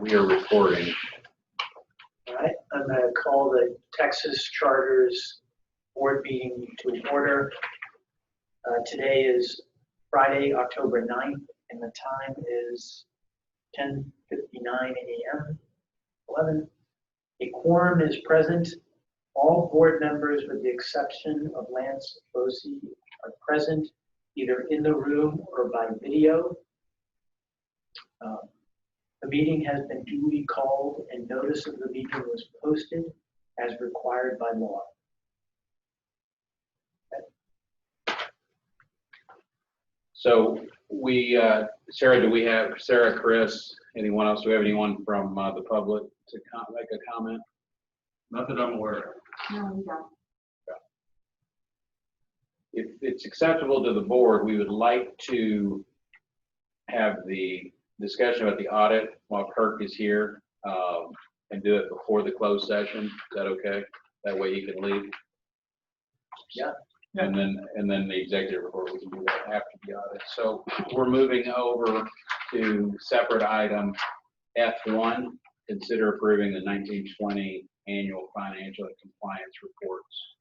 We are recording. All right, I'm going to call the Texas Charters Board meeting to order. Today is Friday, October 9th, and the time is 10:59 a.m. 11. A quorum is present. All board members, with the exception of Lance Bosey, are present either in the room or by video. The meeting has been duly called and notice of the meeting was posted as required by law. So Sarah, do we have Sarah, Chris, anyone else? Do we have anyone from the public to make a comment? Not that I'm aware of. No, we don't. If it's acceptable to the board, we would like to have the discussion about the audit while Kirk is here and do it before the closed session. Is that okay? That way you can leave. Yeah. And then the executive report, we can do that after the audit. So we're moving over to separate item F1, consider approving the 1920 annual financial and compliance reports.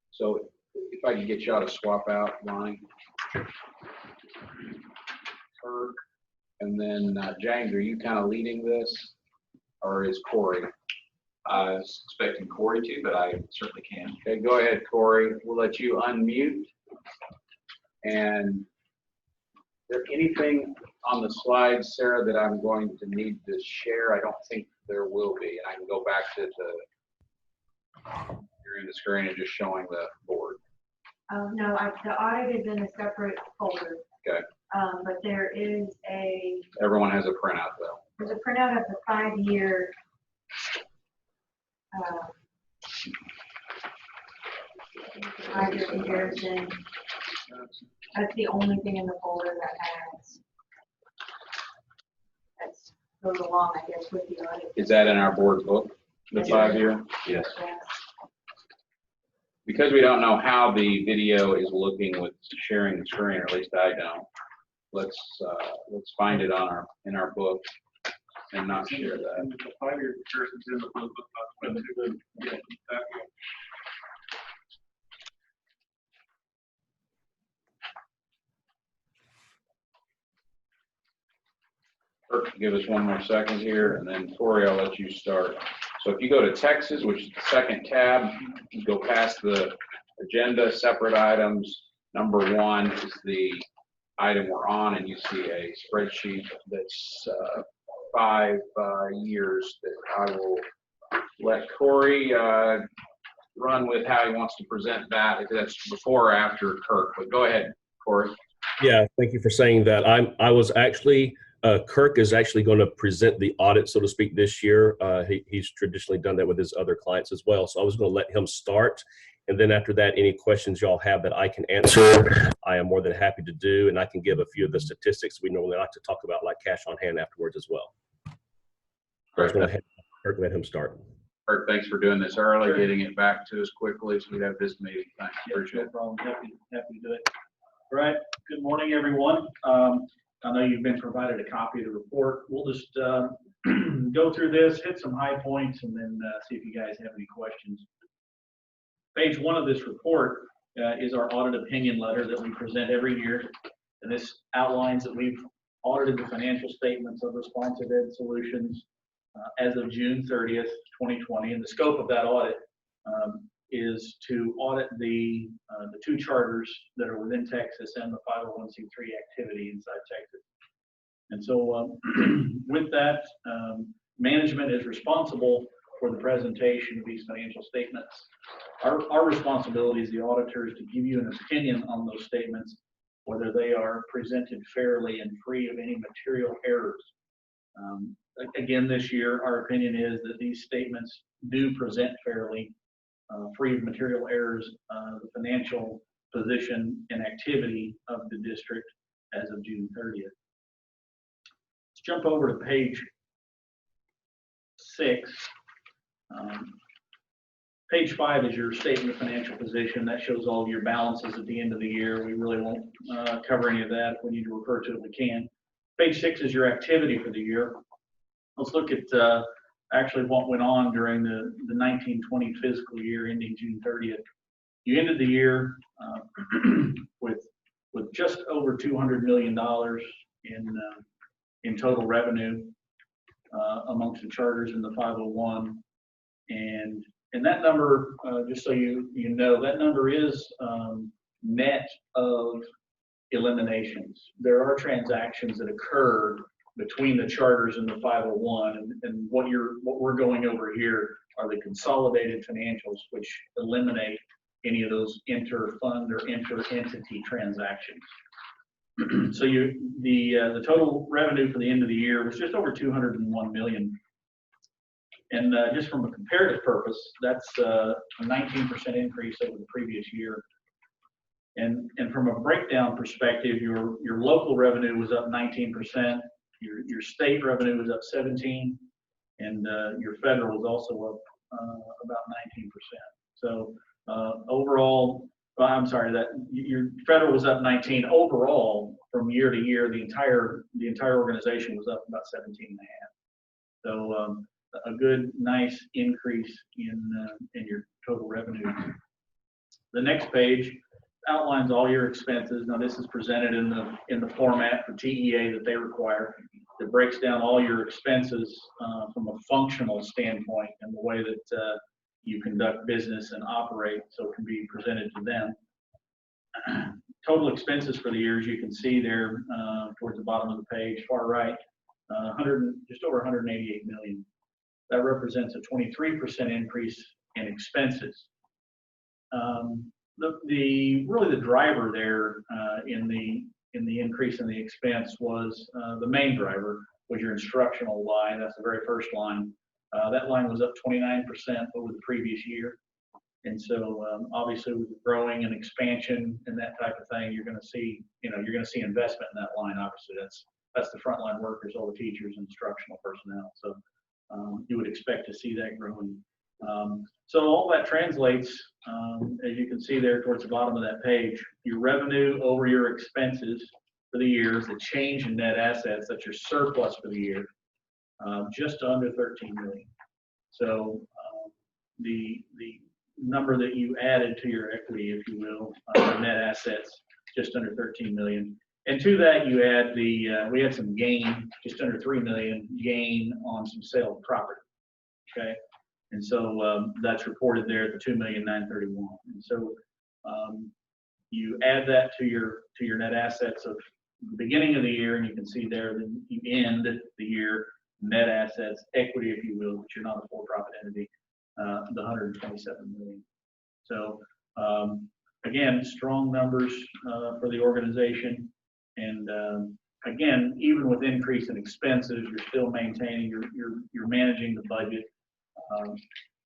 So if I could get y'all to swap out, Lonnie, Kirk, and then James, are you kind of leading this, or is Corey? I was expecting Corey to, but I certainly can. Okay, go ahead, Corey. We'll let you unmute. And is there anything on the slides, Sarah, that I'm going to need to share? I don't think there will be. And I can go back to the screen and just showing the board. No, the audit is in a separate folder. Okay. But there is Everyone has a printout though. there's a printout of the 5-year comparison. That's the only thing in the folder that goes along, I guess, with the audit. Is that in our board book, the 5-year? Yes. Because we don't know how the video is looking with sharing the screen, or at least I don't. Let's find it in our book and not share that. The 5-year comparisons in the book. Kirk, give us one more second here, and then Tori, I'll let you start. So if you go to Texas, which is the second tab, you go past the agenda, separate items. Number 1 is the item we're on, and you see a spreadsheet that's 5 years that I will let Corey run with how he wants to present that, if that's before or after Kirk. But go ahead, Corey. Yeah, thank you for saying that. I was actually, Kirk is actually going to present the audit, so to speak, this year. He's traditionally done that with his other clients as well. So I was going to let him start. And then after that, any questions y'all have that I can answer, I am more than happy to do. And I can give a few of the statistics we normally like to talk about, like cash on hand afterwards as well. I was going to let him start. Kirk, thanks for doing this early, getting it back to us quickly so we have this meeting. Thanks, appreciate it. No problem. Happy to do it. All right. Good morning, everyone. I know you've been provided a copy of the report. We'll just go through this, hit some high points, and then see if you guys have any questions. Page 1 of this report is our audit opinion letter that we present every year. And this outlines that we've audited the financial statements of ResponsiveEd Solutions as of June 30th, 2020. And the scope of that audit is to audit the 2 charters that are within Texas and the 501c3 activity inside Texas. And so with that, management is responsible for the presentation of these financial statements. Our responsibility as the auditor is to give you an opinion on those statements, whether they are presented fairly and free of any material errors. Again, this year, our opinion is that these statements do present fairly, free of material errors, the financial position and activity of the district as of June 30th. Let's jump over to page 6. Page 5 is your statement of financial position. That shows all of your balances at the end of the year. We really won't cover any of that. If we need to refer to it, we can. Page 6 is your activity for the year. let's look at actually what went on during the 1920 fiscal year ending June 30th. You ended the year with just over $200 million in total revenue amongst the charters in the 501, and that number, just so you know, that number is net of eliminations. There are transactions that occurred between the charters and the 501, and what we're going over here are the consolidated financials, which eliminate any of those inter-fund or inter-entity transactions. So the total revenue for the end of the year was just over 201 million. And just from a comparative purpose, that's a 19% increase over the previous year. And from a breakdown perspective, your local revenue was up 19%, your state revenue was up 17%, and your federal was also up about 19%. So overall, well, I'm sorry, that your federal was up 19. Overall, from year to year, the entire organization was up about 17.5. So a good, nice increase in your total revenue. The next page outlines all your expenses. Now, this is presented in the format for TEA that they require. It breaks down all your expenses from a functional standpoint and the way that you conduct business and operate, so it can be presented to them. Total expenses for the year, as you can see there towards the bottom of the page, far right, just over 188 million. That represents a 23% increase in expenses. Really the driver there in the increase in the expense was the main driver was your instructional line. That's the very first line. That line was up 29% over the previous year. And so obviously with growing and expansion and that type of thing, you're going to see investment in that line. Obviously that's the frontline workers, all the teachers and instructional personnel. So you would expect to see that growing. So all that translates, as you can see there towards the bottom of that page, your revenue over your expenses for the year, the change in net assets, that's your surplus for the year, just under 13 million. So the number that you added to your equity, if you will, net assets, just under 13 million. And to that you add we had some gain, just under 3 million gain on some sale of property, okay? And so that's reported there at the 2,931,000. And so you add that to your net assets of the beginning of the year, and you can see there that you end the year net assets, equity, if you will, but you're not a for-profit entity, the 127 million. So again, strong numbers for the organization. And again, even with increase in expenses, you're still maintaining, you're managing the budget.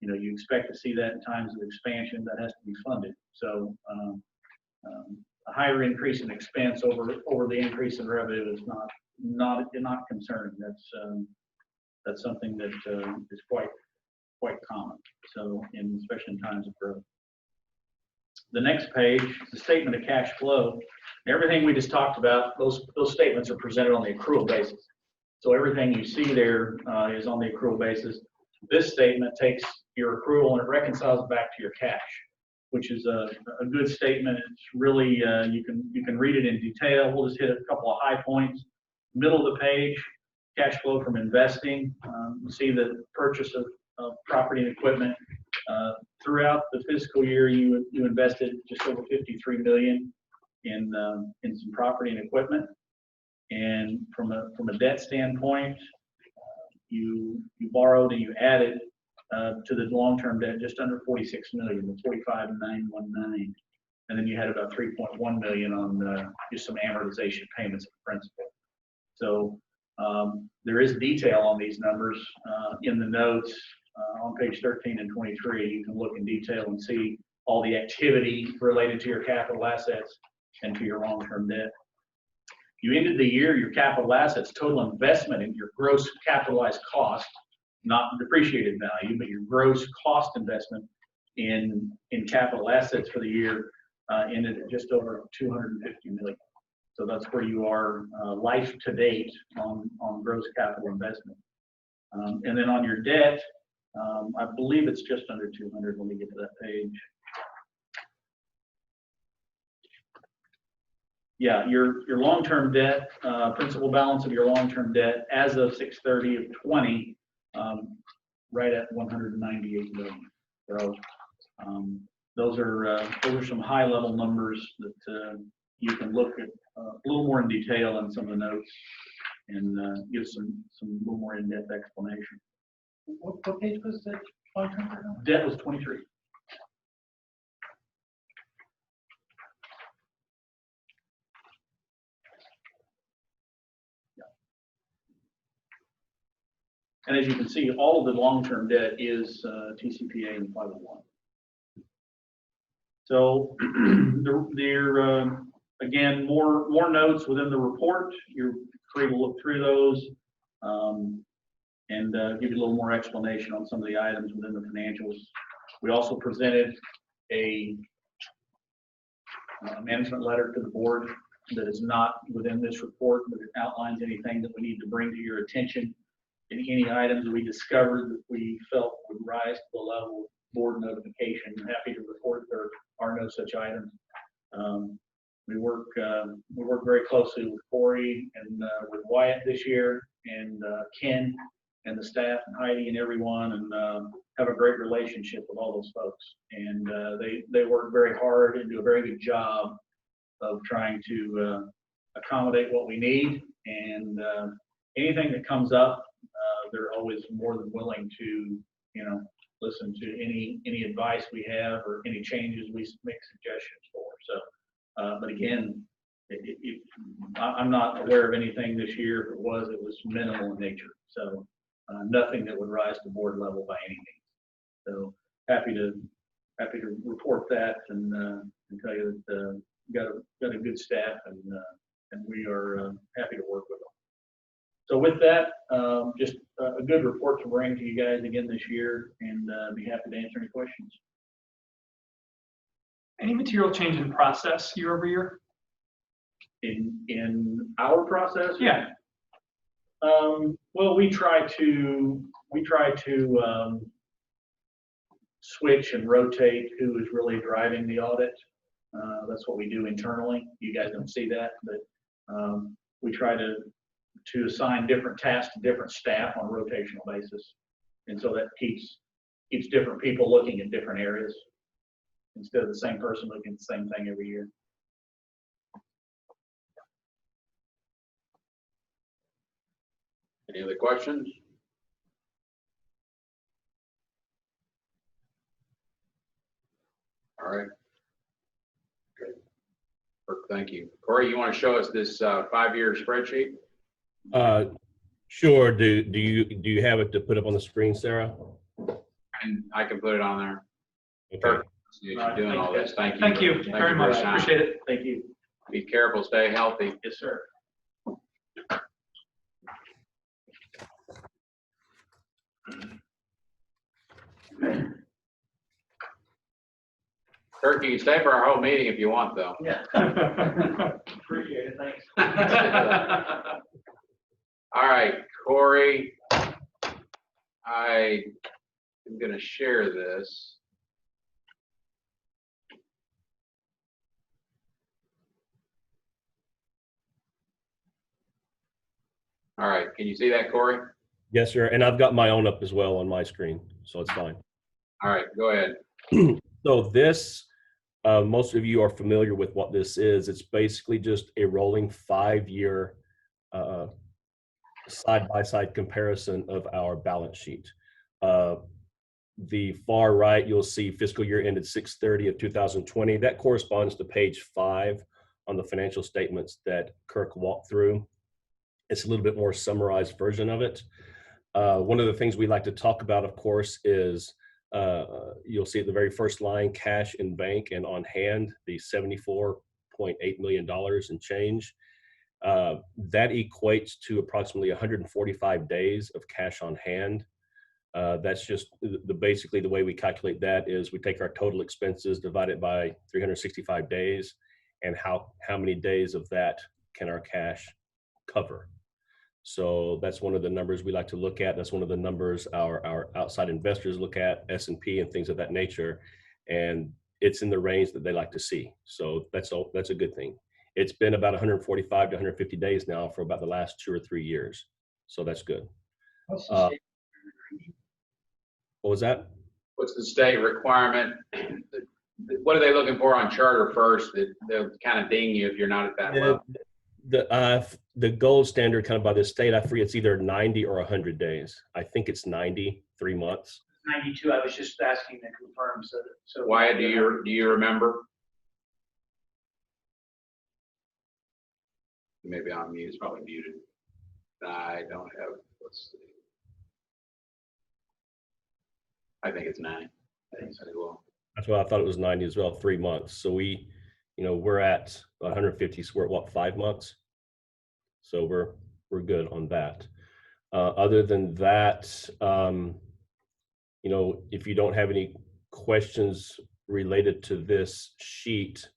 You expect to see that in times of expansion that has to be funded. So a higher increase in expense over the increase in revenue is not concerning. That's something that is quite common. So, especially in times of growth. The next page, the statement of cash flow. Everything we just talked about, those statements are presented on the accrual basis. So everything you see there is on the accrual basis. This statement takes your accrual and it reconciles back to your cash, which is a good statement. It's really you can read it in detail. We'll just hit a couple of high points. Middle of the page, cash flow from investing. You see the purchase of property and equipment. Throughout the fiscal year, you invested just over 53 million in some property and equipment. And from a debt standpoint, you borrowed and you added to the long-term debt just under 46 million, the 45,919, and then you had about 3.1 million on just some amortization payments of principal. So there is detail on these numbers in the notes on page 13 and 23. You can look in detail and see all the activity related to your capital assets and to your long-term debt. You ended the year, your capital assets, total investment in your gross capitalized cost, not depreciated value, but your gross cost investment in capital assets for the year ended at just over 250 million. So that's where you are life to date on gross capital investment. And then on your debt, I believe it's just under 200. Let me get to that page. Yeah, your long-term debt, principal balance of your long-term debt as of 6/30/20, right at 198 million. So those are some high-level numbers that you can look at a little more in detail in some of the notes and give some little more in-depth explanation. What page was that? Debt was 23. And as you can see, all of the long-term debt is TCPA and 501. So there, again, more notes within the report. You're free to look through those and give you a little more explanation on some of the items within the financials. We also presented a management letter to the board that is not within this report, but it outlines anything that we need to bring to your attention. Any items we discovered that we felt would rise to the level of board notification. I'm happy to report there are no such items. We work very closely with Corey and with Wyatt this year, and Ken and the staff and Heidi and everyone, and have a great relationship with all those folks. And they work very hard and do a very good job of trying to accommodate what we need. And anything that comes up, they're always more than willing to, listen to any advice we have or any changes we make suggestions for. So, but again, I'm not aware of anything this year. If it was minimal in nature. So nothing that would rise to board level by any means. So happy to report that and tell you that got a good staff and we are happy to work with them. So with that, just a good report to bring to you guys again this year, and be happy to answer any questions. Any material change in process year over year? In our process? Yeah. Well, we try to switch and rotate who is really driving the audit. That's what we do internally. You guys don't see that, but we try to assign different tasks to different staff on a rotational basis. And so that keeps different people looking at different areas instead of the same person looking at the same thing every year. Any other questions? All right. Good. Thank you. Corey, you want to show us this 5-year spreadsheet? Sure. Do you have it to put up on the screen, Sarah? And I can put it on there. Okay. Perfect. You're doing all this. Thank you. Thank you very much. Appreciate it. Thank you. Be careful. Stay healthy. Yes, sir. Kirk, you can stay for our whole meeting if you want, though. Yeah. Appreciate it. Thanks. All right, Corey, I am going to share this. All right, can you see that, Corey? Yes, sir. And I've got my own up as well on my screen, so it's fine. All right, go ahead. So this, most of you are familiar with what this is. It's basically just a rolling 5-year side-by-side comparison of our balance sheet. The far right, you'll see fiscal year ended 6/30/2020. That corresponds to page 5 on the financial statements that Kirk walked through. It's a little bit more summarized version of it. One of the things we like to talk about, of course, is you'll see at the very first line, cash in bank and on hand, the $74.8 million and change. That equates to approximately 145 days of cash on hand. That's just basically the way we calculate that is we take our total expenses, divide it by 365 days, and how many days of that can our cash cover. So that's one of the numbers we like to look at. That's one of the numbers our outside investors look at, S&P and things of that nature. And it's in the range that they like to see. So that's a good thing. It's been about 145 to 150 days now for about the last 2 or 3 years. So that's good. What's the Uh, state? What was that? What's the state requirement? What are they looking for on charter first? They'll kind of ding you if you're not at that level. The gold standard kind of by the state, I forget, it's either 90 or 100 days. I think it's 90, 3 months. 92, I was just asking to confirm, so. Wyatt, do you remember? Maybe I'm mute. It's probably muted. I don't have. Let's see. I think it's 9. I think so as well. That's why I thought it was 90 as well, 3 months. So we're at 150, so we're at what, 5 months? So we're good on that. Other than that, if you don't have any questions related to this sheet,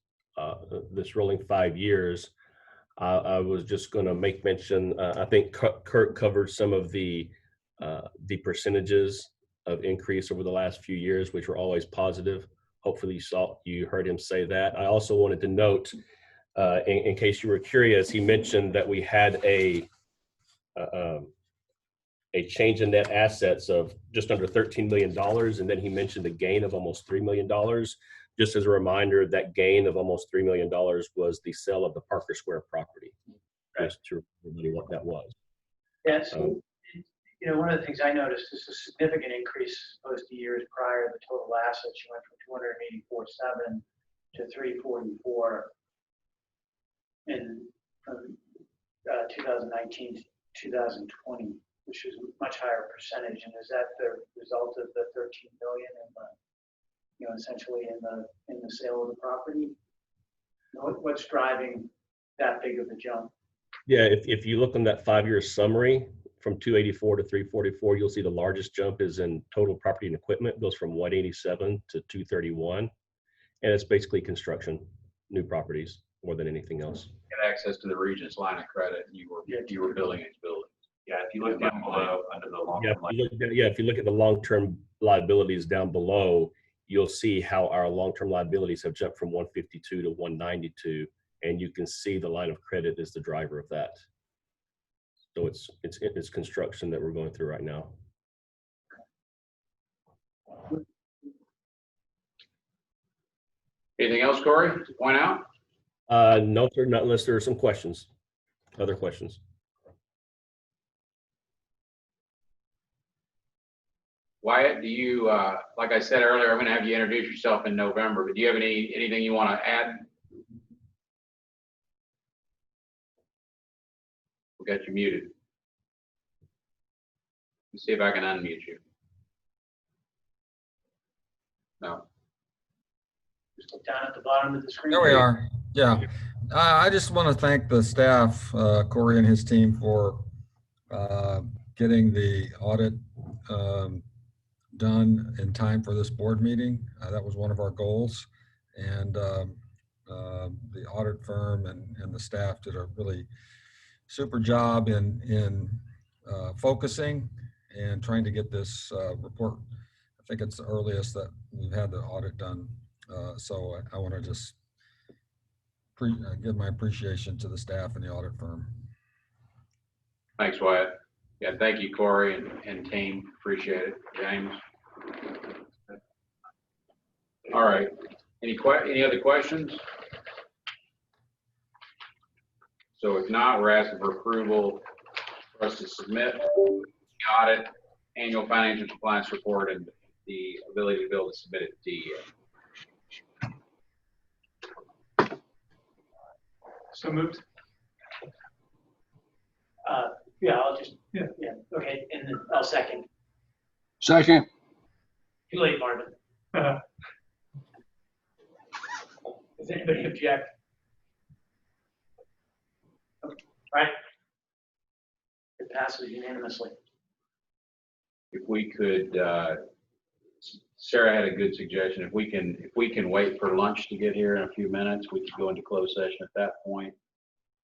this rolling 5 years, I was just going to make mention. I think Kurt covered some of the percentages of increase over the last few years, which were always positive. Hopefully you heard him say that. I also wanted to note, in case you were curious, he mentioned that we had a change in net assets of just under $13 million. And then he mentioned a gain of almost $3 million. Just as a reminder, that gain of almost $3 million was the sale of the Parker Square property. Right. Just to remember what that was. Yeah, so, one of the things I noticed is a significant increase opposed to years prior. The total assets, you went from 284.7 to 344 in from 2019 to 2020, which is a much higher percentage. And is that the result of the 13 million in the, essentially in the sale of the property? What's driving that big of a jump? Yeah, if you look on that 5-year summary from 284 to 344, you'll see the largest jump is in total property and equipment. It goes from 187 to 231. And it's basically construction, new properties more than anything else. Get access to the Regent's line of credit. You were building these buildings. Yeah, if you look down below under the long. If you look at the long-term liabilities down below, you'll see how our long-term liabilities have jumped from 152 to 192, and you can see the line of credit is the driver of that. So it's construction that we're going through right now. Anything else, Corey, to point out? No, sir, not unless there are some questions. Other questions? Wyatt, do you, like I said earlier, I'm going to have you introduce yourself in November, but do you have anything you want to add? We got you muted. Let's see if I can unmute you. No. Just look down at the bottom of the screen. There we are. Yeah. I just want to thank the staff, Corey and his team, for getting the audit done in time for this board meeting. That was one of our goals. And the audit firm and the staff did a really super job in focusing and trying to get this report. I think it's the earliest that we've had the audit done. So I want to just give my appreciation to the staff and the audit firm. Thanks, Wyatt. Yeah, thank you, Corey and team. Appreciate it. James. All right. Any other questions? So if not, we're asking for approval for us to submit the audit, annual financial compliance report, and the ability to be able to submit it to DEA. So moved. Yeah, okay, and then I'll second. Second. Too late, Marvin. Does anybody object? Right. It passes unanimously. If we could, Sarah had a good suggestion. If we can wait for lunch to get here in a few minutes, we could go into closed session at that point.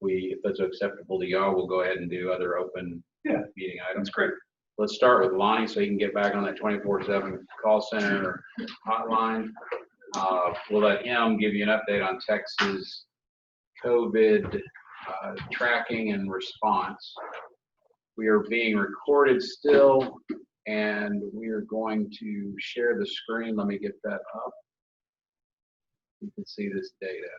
if that's acceptable to y'all, we'll go ahead and do other open Yeah. meeting items. That's great. Let's start with Lonnie so he can get back on that 24/7 call center or hotline. We'll let him give you an update on Texas COVID tracking and response. We are being recorded still, and we are going to share the screen. Let me get that up. You can see this data.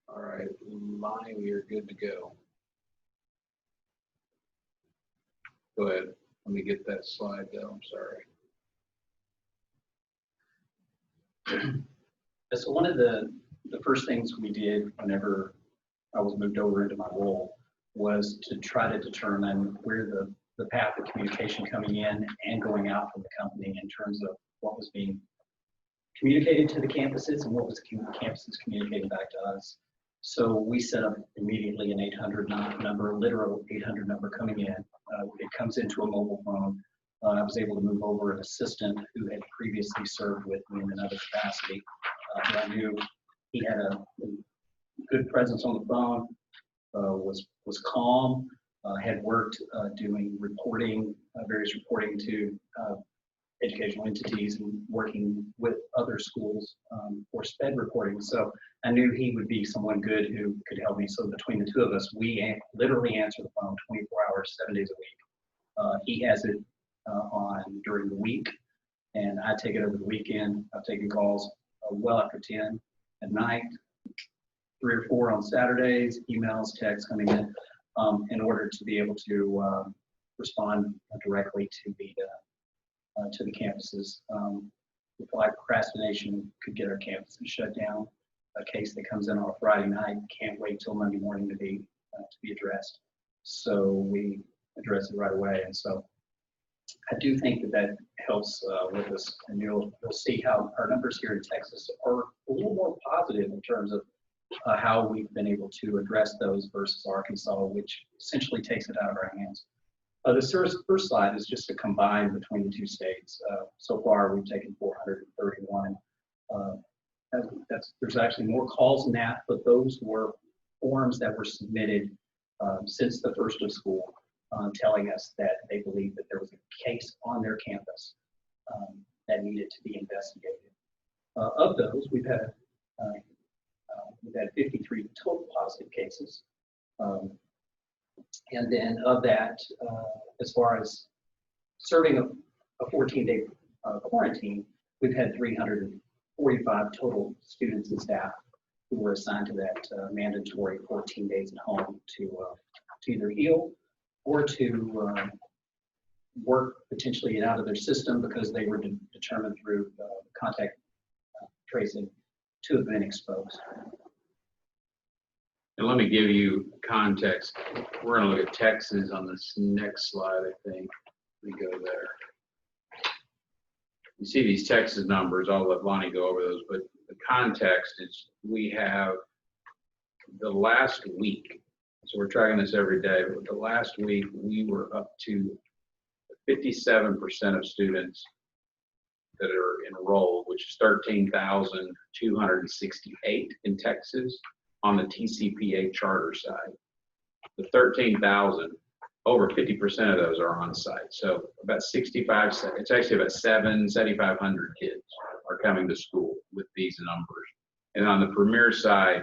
All right, Lonnie, we are good to go. Go ahead. Let me get that slide though. I'm sorry. So one of the first things we did whenever I was moved over into my role was to try to determine where the path of communication coming in and going out from the company in terms of what was being communicated to the campuses and what was campuses communicating back to us. So we set up immediately an 800 number, literal 800 number coming in. It comes into a mobile phone. I was able to move over an assistant who had previously served with me in another capacity. I knew he had a good presence on the phone, was calm, had worked doing reporting, various reporting to educational entities and working with other schools for SPED reporting. So I knew he would be someone good who could help me. So between the two of us, we literally answer the phone 24 hours, 7 days a week. He has it on during the week, and I take it over the weekend. I've taken calls well after 10 at night, 3 or 4 on Saturdays, emails, texts coming in order to be able to respond directly to the campuses. We feel like procrastination could get our campuses shut down. A case that comes in on a Friday night can't wait till Monday morning to be addressed. So we address it right away. And so I do think that helps with us, and you'll see how our numbers here in Texas are a little more positive in terms of how we've been able to address those versus Arkansas, which essentially takes it out of our hands. The first slide is just a combine between the two states. So far, we've taken 431. There's actually more calls than that, but those were forms that were submitted since the first of school, telling us that they believed that there was a case on their campus that needed to be investigated. Of those, we've had 53 total positive cases. And then of that, as far as serving a 14-day quarantine, we've had 345 total students and staff who were assigned to that mandatory 14 days at home to either heal or to work potentially it out of their system because they were determined through contact tracing to have been exposed. And let me give you context. We're going to look at Texas on this next slide, I think. We go there. You see these Texas numbers. I'll let Lonnie go over those, but the context is we have the last week. So we're tracking this every day, but the last week we were up to 57% of students that are enrolled, which is 13,268 in Texas on the TCPA charter side. The 13,000, over 50% of those are on site. So about 65, it's actually about 7,500 kids are coming to school with these numbers. And on the Premier side,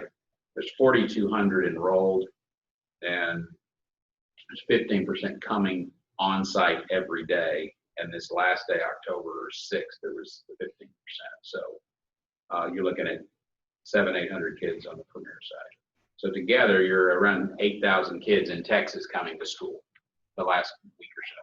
there's 4,200 enrolled, and there's 15% coming on site every day. And this last day, October 6th, there was the 15%. So you're looking at 700-800 kids on the Premier side. So together, you're around 8,000 kids in Texas coming to school the last week or so.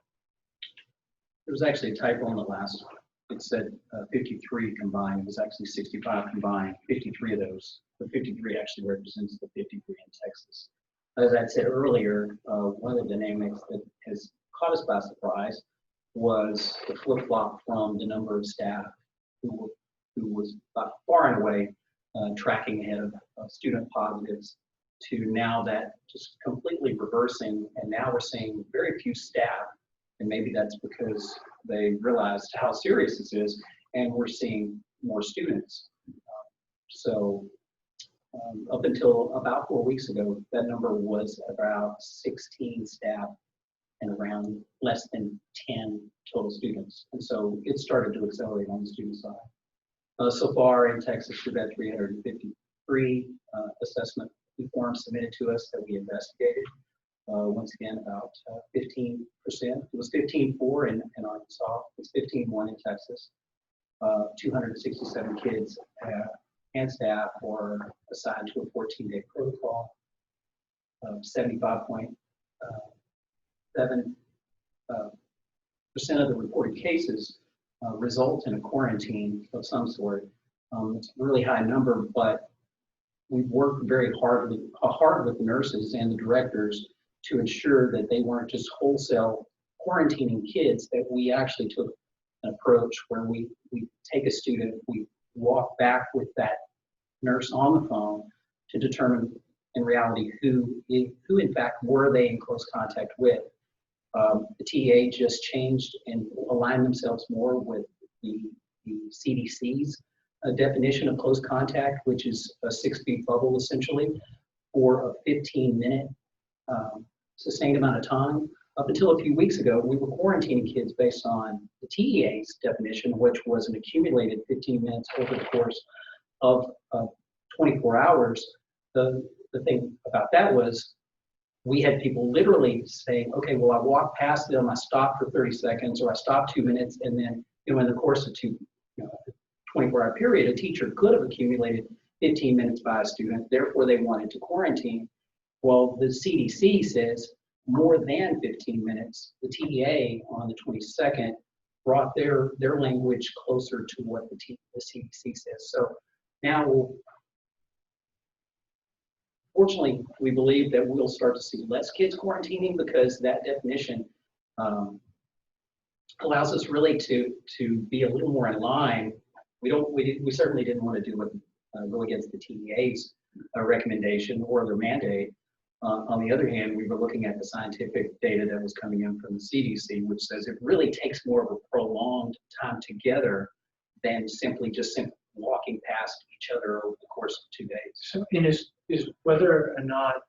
There was actually a typo on the last one. It said 53 combined. It was actually 65 combined. 53 of those. The 53 actually represents the 53 in Texas. As I said earlier, one of the dynamics that has caught us by surprise was the flip-flop from the number of staff who was by far and away tracking ahead of student positives, to now that just completely reversing, and now we're seeing very few staff, and maybe that's because they realized how serious this is, and we're seeing more students. So up until about 4 weeks ago, that number was about 16 staff and around less than 10 total students. And so it started to accelerate on the student side. So far in Texas, we've had 353 assessment forms submitted to us that we investigated. Once again, about 15%. It was 15.4 in Arkansas. It's 15.1 in Texas. 267 kids and staff were assigned to a 14-day protocol. 75.7% of the reported cases result in a quarantine of some sort. It's a really high number, but we've worked very hard with the nurses and the directors to ensure that they weren't just wholesale quarantining kids, that we actually took an approach where we take a student, we walk back with that nurse on the phone to determine in reality who in fact were they in close contact with. The TA just changed and aligned themselves more with the CDC's definition of close contact, which is a 6-feet bubble essentially for a 15-minute sustained amount of time. Up until a few weeks ago, we were quarantining kids based on the TEA's definition, which was an accumulated 15 minutes over the course of 24 hours. The thing about that was we had people literally saying, okay, well, I walked past them, I stopped for 30 seconds, or I stopped 2 minutes, and then in the course of 24-hour period, a teacher could have accumulated 15 minutes by a student, therefore they wanted to quarantine. Well, the CDC says more than 15 minutes. The TEA on the 22nd brought their language closer to what the CDC says. So now fortunately, we believe that we'll start to see less kids quarantining because that definition allows us really to be a little more in line. We certainly didn't want to go against the TEA's recommendation or their mandate. On the other hand, we were looking at the scientific data that was coming in from the CDC, which says it really takes more of a prolonged time together than simply walking past each other over the course of 2 days. So, and is whether or not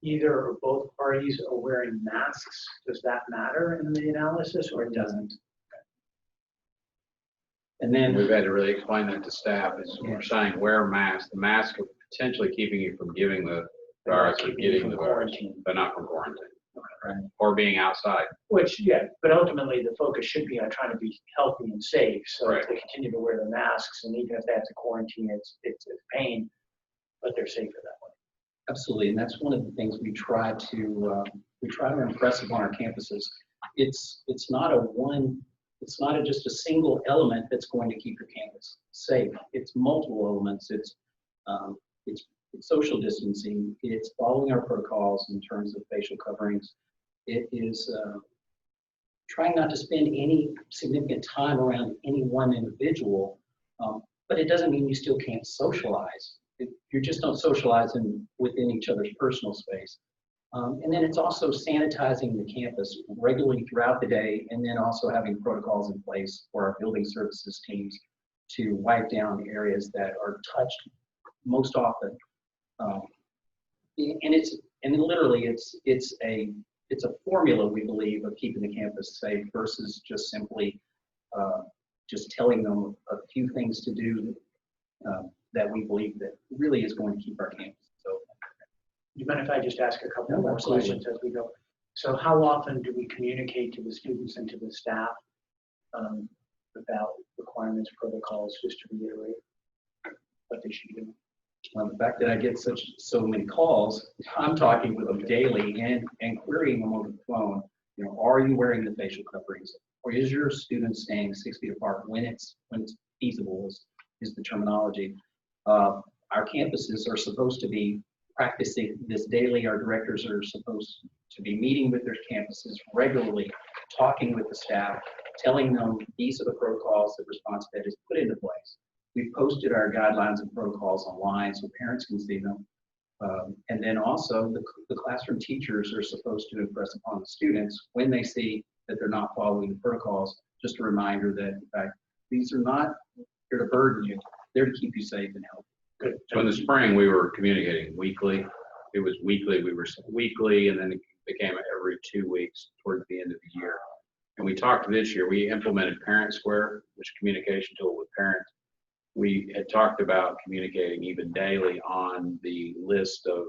either or both parties are wearing masks, does that matter in the analysis, or it doesn't? And then We've had to really explain that to staff, is we're saying wear a mask. The mask are potentially keeping you from giving the virus or getting the virus, but not from quarantine. Right. Or being outside. Which, yeah, but ultimately the focus should be on trying to be healthy and safe. So Right. if they continue to wear the masks, and even if they have to quarantine, it's pain, but they're safer that way. Absolutely, and that's one of the things we try to impress upon our campuses. It's not just a single element that's going to keep your campus safe. It's multiple elements. It's social distancing. It's following our protocols in terms of facial coverings. It is trying not to spend any significant time around any one individual, but it doesn't mean you still can't socialize. You just don't socialize within each other's personal space. And then it's also sanitizing the campus regularly throughout the day, and then also having protocols in place for our building services teams to wipe down areas that are touched most often. And literally it's a formula, we believe, of keeping the campus safe versus just simply just telling them a few things to do that we believe that really is going to keep our campus. So, Do you mind if I just ask a couple No, more absolutely. questions as we go? So how often do we communicate to the students and to the staff about requirements, protocols, just to reiterate what they should do? the fact that I get so many calls, I'm talking with them daily and querying them over the phone. Are you wearing the facial coverings, or is your student staying 6 feet apart when it's feasible? Is the terminology. Our campuses are supposed to be practicing this daily. Our directors are supposed to be meeting with their campuses regularly, talking with the staff, telling them these are the protocols that ResponsiveEd has put into place. we've posted our guidelines and protocols online so parents can see them. And then also the classroom teachers are supposed to impress upon the students when they see that they're not following the protocols, just a reminder that in fact, these are not here to burden you, they're to keep you safe and healthy. Good. So in the spring, we were communicating weekly. It was weekly, we were weekly, and then it became every 2 weeks towards the end of the year. And we talked this year, we implemented Parent Square, which is a communication tool with parents. We had talked about communicating even daily on the list of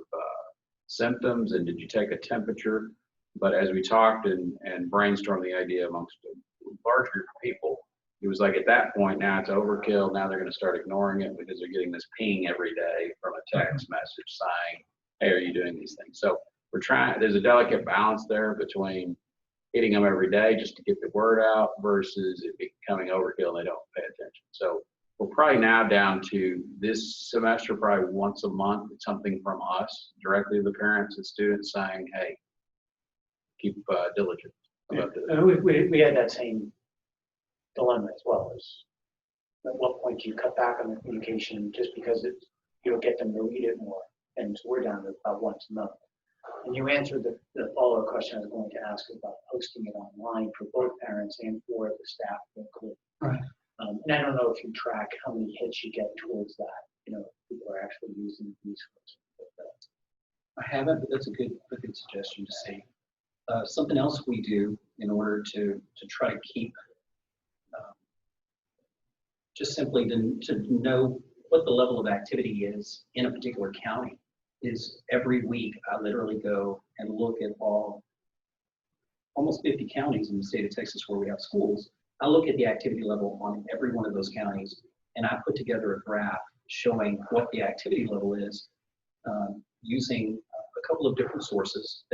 symptoms and did you take a temperature? But as we talked and brainstormed the idea amongst a large group of people, it was like at that point, now it's overkill. Now they're going to start ignoring it because they're getting this ping every day from a text message saying, hey, are you doing these things? So we're trying, there's a delicate balance there between hitting them every day just to get the word out versus it becoming overkill and they don't pay attention. So we're probably now down to this semester, probably once a month, it's something from us directly to the parents and students saying, hey, keep diligent about this. We had that same dilemma as well. As at what point do you cut back on the communication just because you'll get them to read it more? And so we're down to about once a month. And you answered the follow-up question I was going to ask about posting it online for both parents and for the staff locally. Right. And I don't know if you track how many hits you get towards that, if people are actually using these. I haven't, but that's a good suggestion to see. Something else we do in order to try to keep, just simply to know what the level of activity is in a particular county is every week I literally go and look at almost 50 counties in the state of Texas where we have schools. I look at the activity level on every one of those counties and I put together a graph showing what the activity level is using a couple of different sources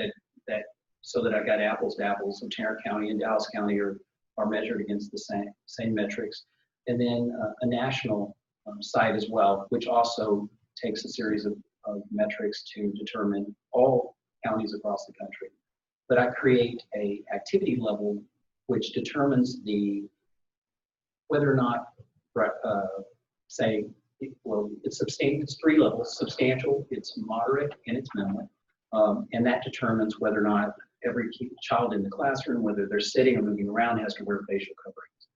so that I got apples to apples. So Tarrant County and Dallas County are measured against the same metrics. And then a national site as well, which also takes a series of metrics to determine all counties across the country. But I create a activity level which determines whether or not, it's 3 levels: substantial, it's moderate, and it's minimal. And that determines whether or not every child in the classroom, whether they're sitting or moving around, has to wear facial coverings.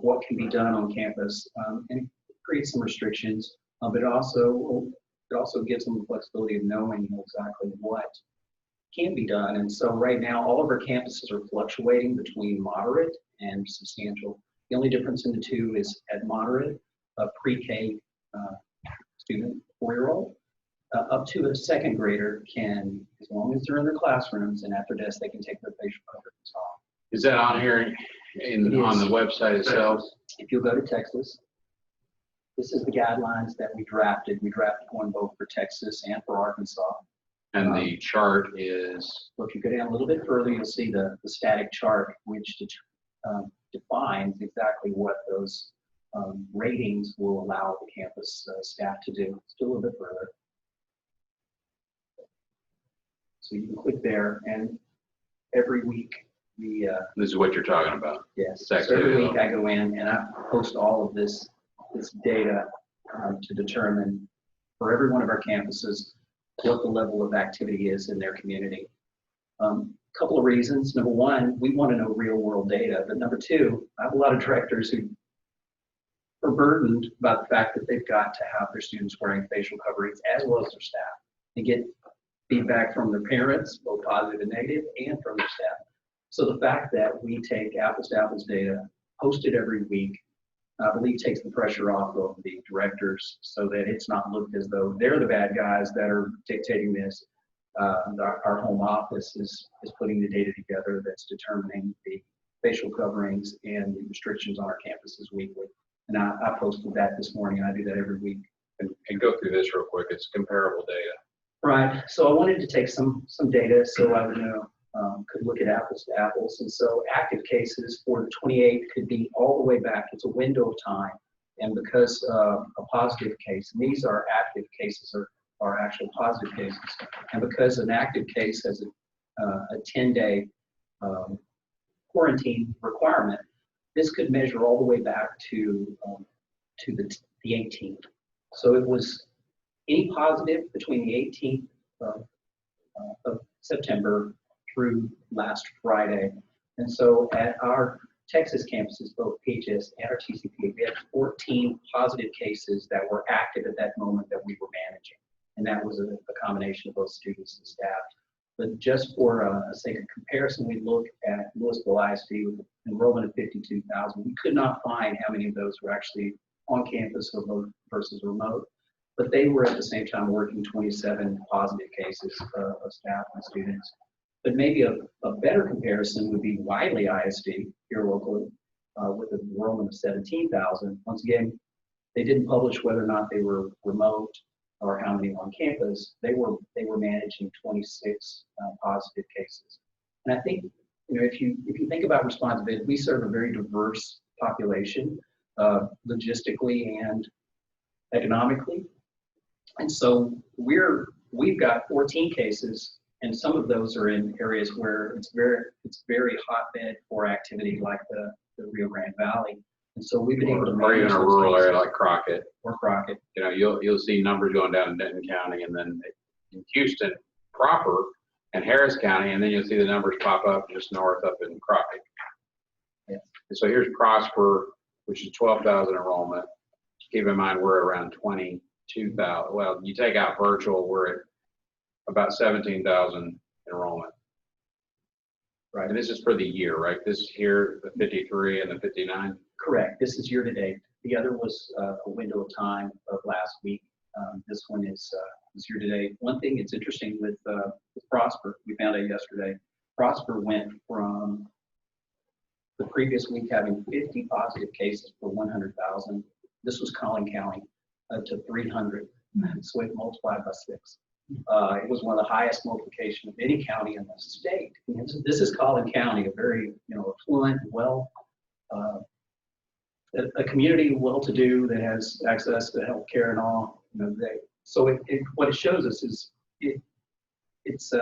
What can be done on campus, and it creates some restrictions, but it also gives them the flexibility of knowing exactly what can be done. And so right now, all of our campuses are fluctuating between moderate and substantial. The only difference in the two is at moderate, a pre-K student, 4-year-old, up to a 2nd grader can, as long as they're in their classrooms and at their desk, they can take their facial coverings off. Is that on here on the website itself? If you'll go to Texas, this is the guidelines that we drafted. We drafted one both for Texas and for Arkansas. And the chart is? So if you go down a little bit further, you'll see the static chart, which defines exactly what those ratings will allow the campus staff to do. Let's do a little bit further. So you can click there, and every week This is what you're talking about? Yes. So every week I go in and I post all of this data to determine for every one of our campuses what the level of activity is in their community. Couple of reasons. Number one, we want to know real world data. But number two, I have a lot of directors who are burdened by the fact that they've got to have their students wearing facial coverings as well as their staff, and get feedback from their parents, both positive and negative, and from their staff. So the fact that we take apples to apples data, post it every week, I believe takes the pressure off of the directors so that it's not looked as though they're the bad guys that are dictating this. Our home office is putting the data together that's determining the facial coverings and the restrictions on our campuses weekly. And I posted that this morning, and I do that every week. And go through this real quick. It's comparable data. Right. So I wanted to take some data so I would know, could look at apples to apples. And so active cases for the 28th could be all the way back. It's a window of time. And because a positive case, and these are active cases, are actual positive cases. And because an active case has a 10-day quarantine requirement, this could measure all the way back to the the 18th. So it was any positive between the 18th of September through last Friday. And so at our Texas campuses, both PHS and our TCP, we had 14 positive cases that were active at that moment that we were managing. And that was a combination of both students and staff. But just for a sake of comparison, we look at Louisville ISD with enrollment of 52,000. We could not find how many of those were actually on campus versus remote. But they were at the same time working 27 positive cases of staff and students. But maybe a better comparison would be Wiley ISD here locally with an enrollment of 17,000. Once again, they didn't publish whether or not they were remote or how many on campus. They were managing 26 positive cases. And I think, if you think about ResponsiveEd, we serve a very diverse population, logistically and economically. And so we've got 14 cases, and some of those are in areas where it's very hotbed for activity, like the Rio Grande Valley. And so we've been able to or even manage a those rural cases. area like Crockett. Or Crockett. You'll see numbers going down in Denton County, and then in Houston proper and Harris County, and then you'll see the numbers pop up just north up in Crockett. Yes. And so here's Prosper, which is 12,000 enrollment. Keep in mind we're around 22,000. Well, you take out virtual, we're at about 17,000 enrollment. Right. And this is for the year, right? This is here, the 53 and the 59. Correct. This is year to date. The other was a window of time of last week. This one is year to date. One thing that's interesting with Prosper, we found out yesterday, Prosper went from the previous week having 50 positive cases per 100,000. This was Collin County to 300. So it multiplied by 6. It was one of the highest multiplication of any county in the state. This is Collin County, a very affluent, a community well-to-do that has access to health care and all. So what it shows us is it's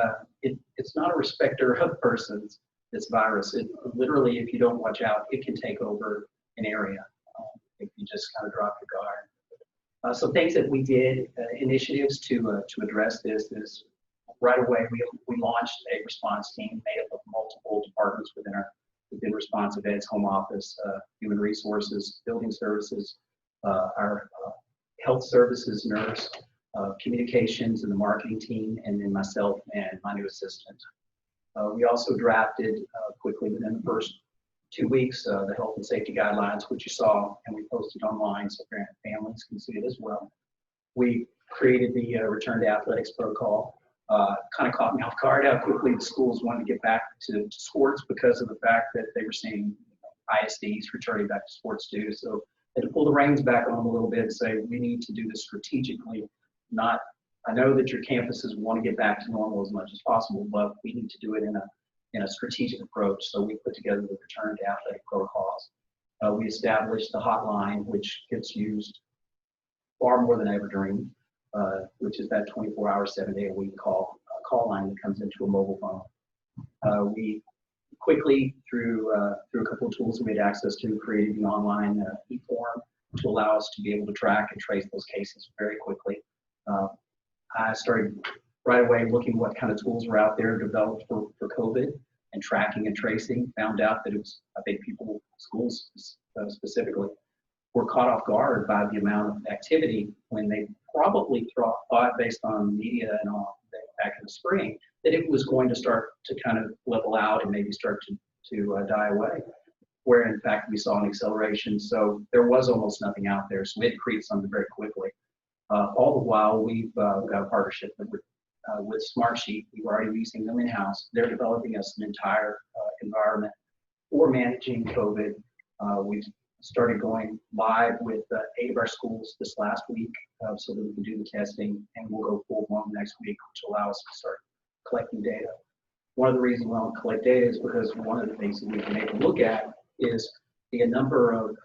not a respecter of persons. This virus, it literally, if you don't watch out, it can take over an area if you just kind of drop your guard. So things that we did, initiatives to address this is right away we launched a response team made up of multiple departments within ResponsiveEd's home office, human resources, building services, our health services nurse, communications and the marketing team, and then myself and my new assistant. We also drafted quickly within the first 2 weeks the health and safety guidelines, which you saw, and we posted online so families can see it as well. We created the return to athletics protocol. Kind of caught me off guard how quickly the schools wanted to get back to sports because of the fact that they were seeing ISDs returning back to sports too. So they had to pull the reins back on them a little bit and say, we need to do this strategically. I know that your campuses want to get back to normal as much as possible, but we need to do it in a strategic approach. So we put together the return to athletic protocols. We established the hotline, which gets used far more than ever during which is that 24-hour, 7-day-a-week call line that comes into a mobile phone. We quickly, through a couple of tools we had access to, created the online e-form to allow us to be able to track and trace those cases very quickly. I started right away looking what kind of tools were out there developed for COVID and tracking and tracing. Found out that it was, I think schools specifically, were caught off guard by the amount of activity when they probably thought, based on media and all back in the spring, that it was going to start to kind of level out and maybe start to die away, where in fact we saw an acceleration. So there was almost nothing out there. So we had to create something very quickly. All the while, we've got a partnership with Smartsheet. We were already using them in-house. They're developing us an entire environment for managing COVID. We've started going live with 8 of our schools this last week so that we can do the testing, and we'll go full-blown next week, which will allow us to start collecting data. One of the reasons we want to collect data is because one of the things that we've been able to look at is the number of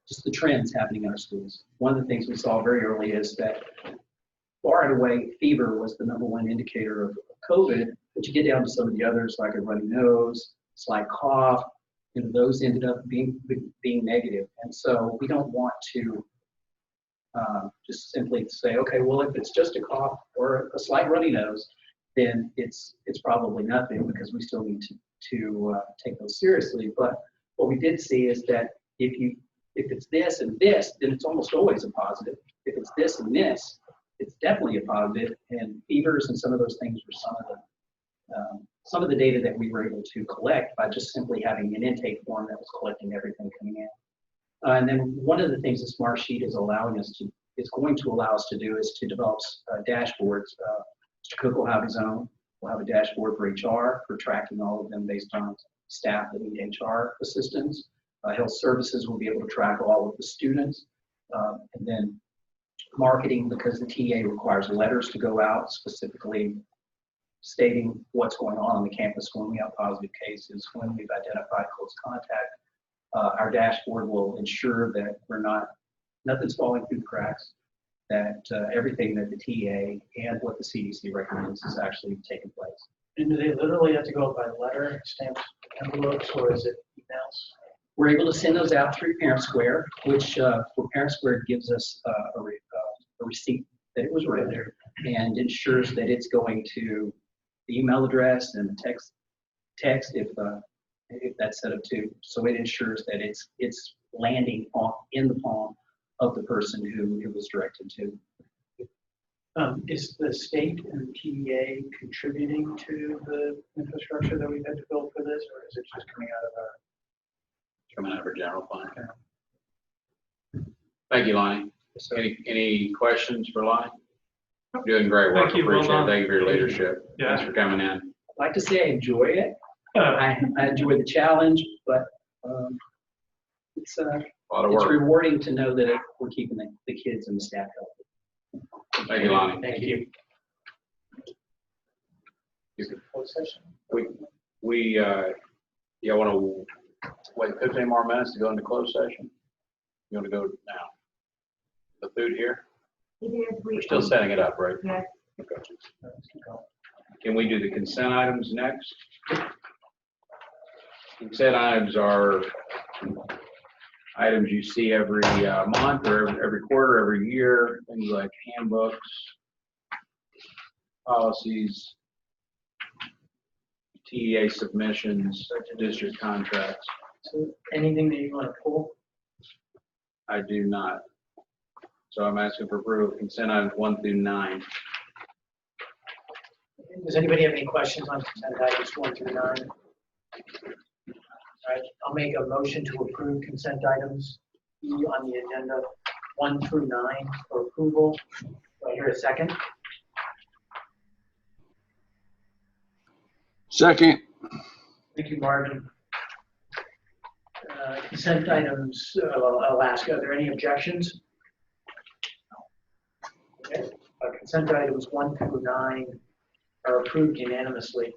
just the trends happening in our schools. One of the things we saw very early is that far and away, fever was the #1 indicator of COVID, but you get down to some of the others like a runny nose, slight cough, those ended up being negative. And so we don't want to just simply say, okay, well, if it's just a cough or a slight runny nose, then it's probably nothing, because we still need to take those seriously. But what we did see is that if it's this and this, then it's almost always a positive. If it's this and this, it's definitely a positive. And fevers and some of those things were some of the data that we were able to collect by just simply having an intake form that was collecting everything coming in. And then one of the things the Smart Sheet is going to allow us to do is to develop dashboards. Mr. Cook will have his own. We'll have a dashboard for HR for tracking all of them based on staff that need HR assistance. Health Services will be able to track all of the students. And then marketing, because the TA requires letters to go out specifically stating what's going on the campus when we have positive cases, when we've identified close contact. Our dashboard will ensure that nothing's falling through the cracks, that everything that the TA and what the CDC recommends is actually taking place. And do they literally have to go out by letter, stamped envelopes, or is it emails? We're able to send those out through Parent Square, which for Parent Square gives us a receipt that it was written and ensures that it's going to the email address and the text if that's set up too. So it ensures that it's landing in the palm of the person who it was directed to. Is the state and PEA contributing to the infrastructure that we've had to build for this, or is it just coming out of our general fund? Thank you, Lonnie. Any questions for Lonnie? Doing great work. Thank you. Well Appreciate it. done. Thank you for your leadership. Yeah. Thanks for coming in. I'd like to say I enjoy it. I enjoy the challenge, but it's A lot of it's work. rewarding to know that we're keeping the kids and the staff healthy. Thank you, Lonnie. Thank you. Closed session. We want to wait 15 more minutes to go into closed session? You want to go now? The food here? We're still setting it up, right? Yeah. Okay. Can we do the consent items next? Consent items are items you see every month or every quarter, every year, things like handbooks, policies, TEA submissions, district contracts. So anything that you want to pull? I do not. So I'm asking for approval of consent items 1 through 9. Does anybody have any questions on consent items 1 through 9? All right, I'll make a motion to approve consent items E on the agenda 1 through 9 for approval. Do I hear a second? Second. Thank you, Marvin. Consent items, I'll ask, are there any objections? Okay. Consent items 1 through 9 are approved unanimously.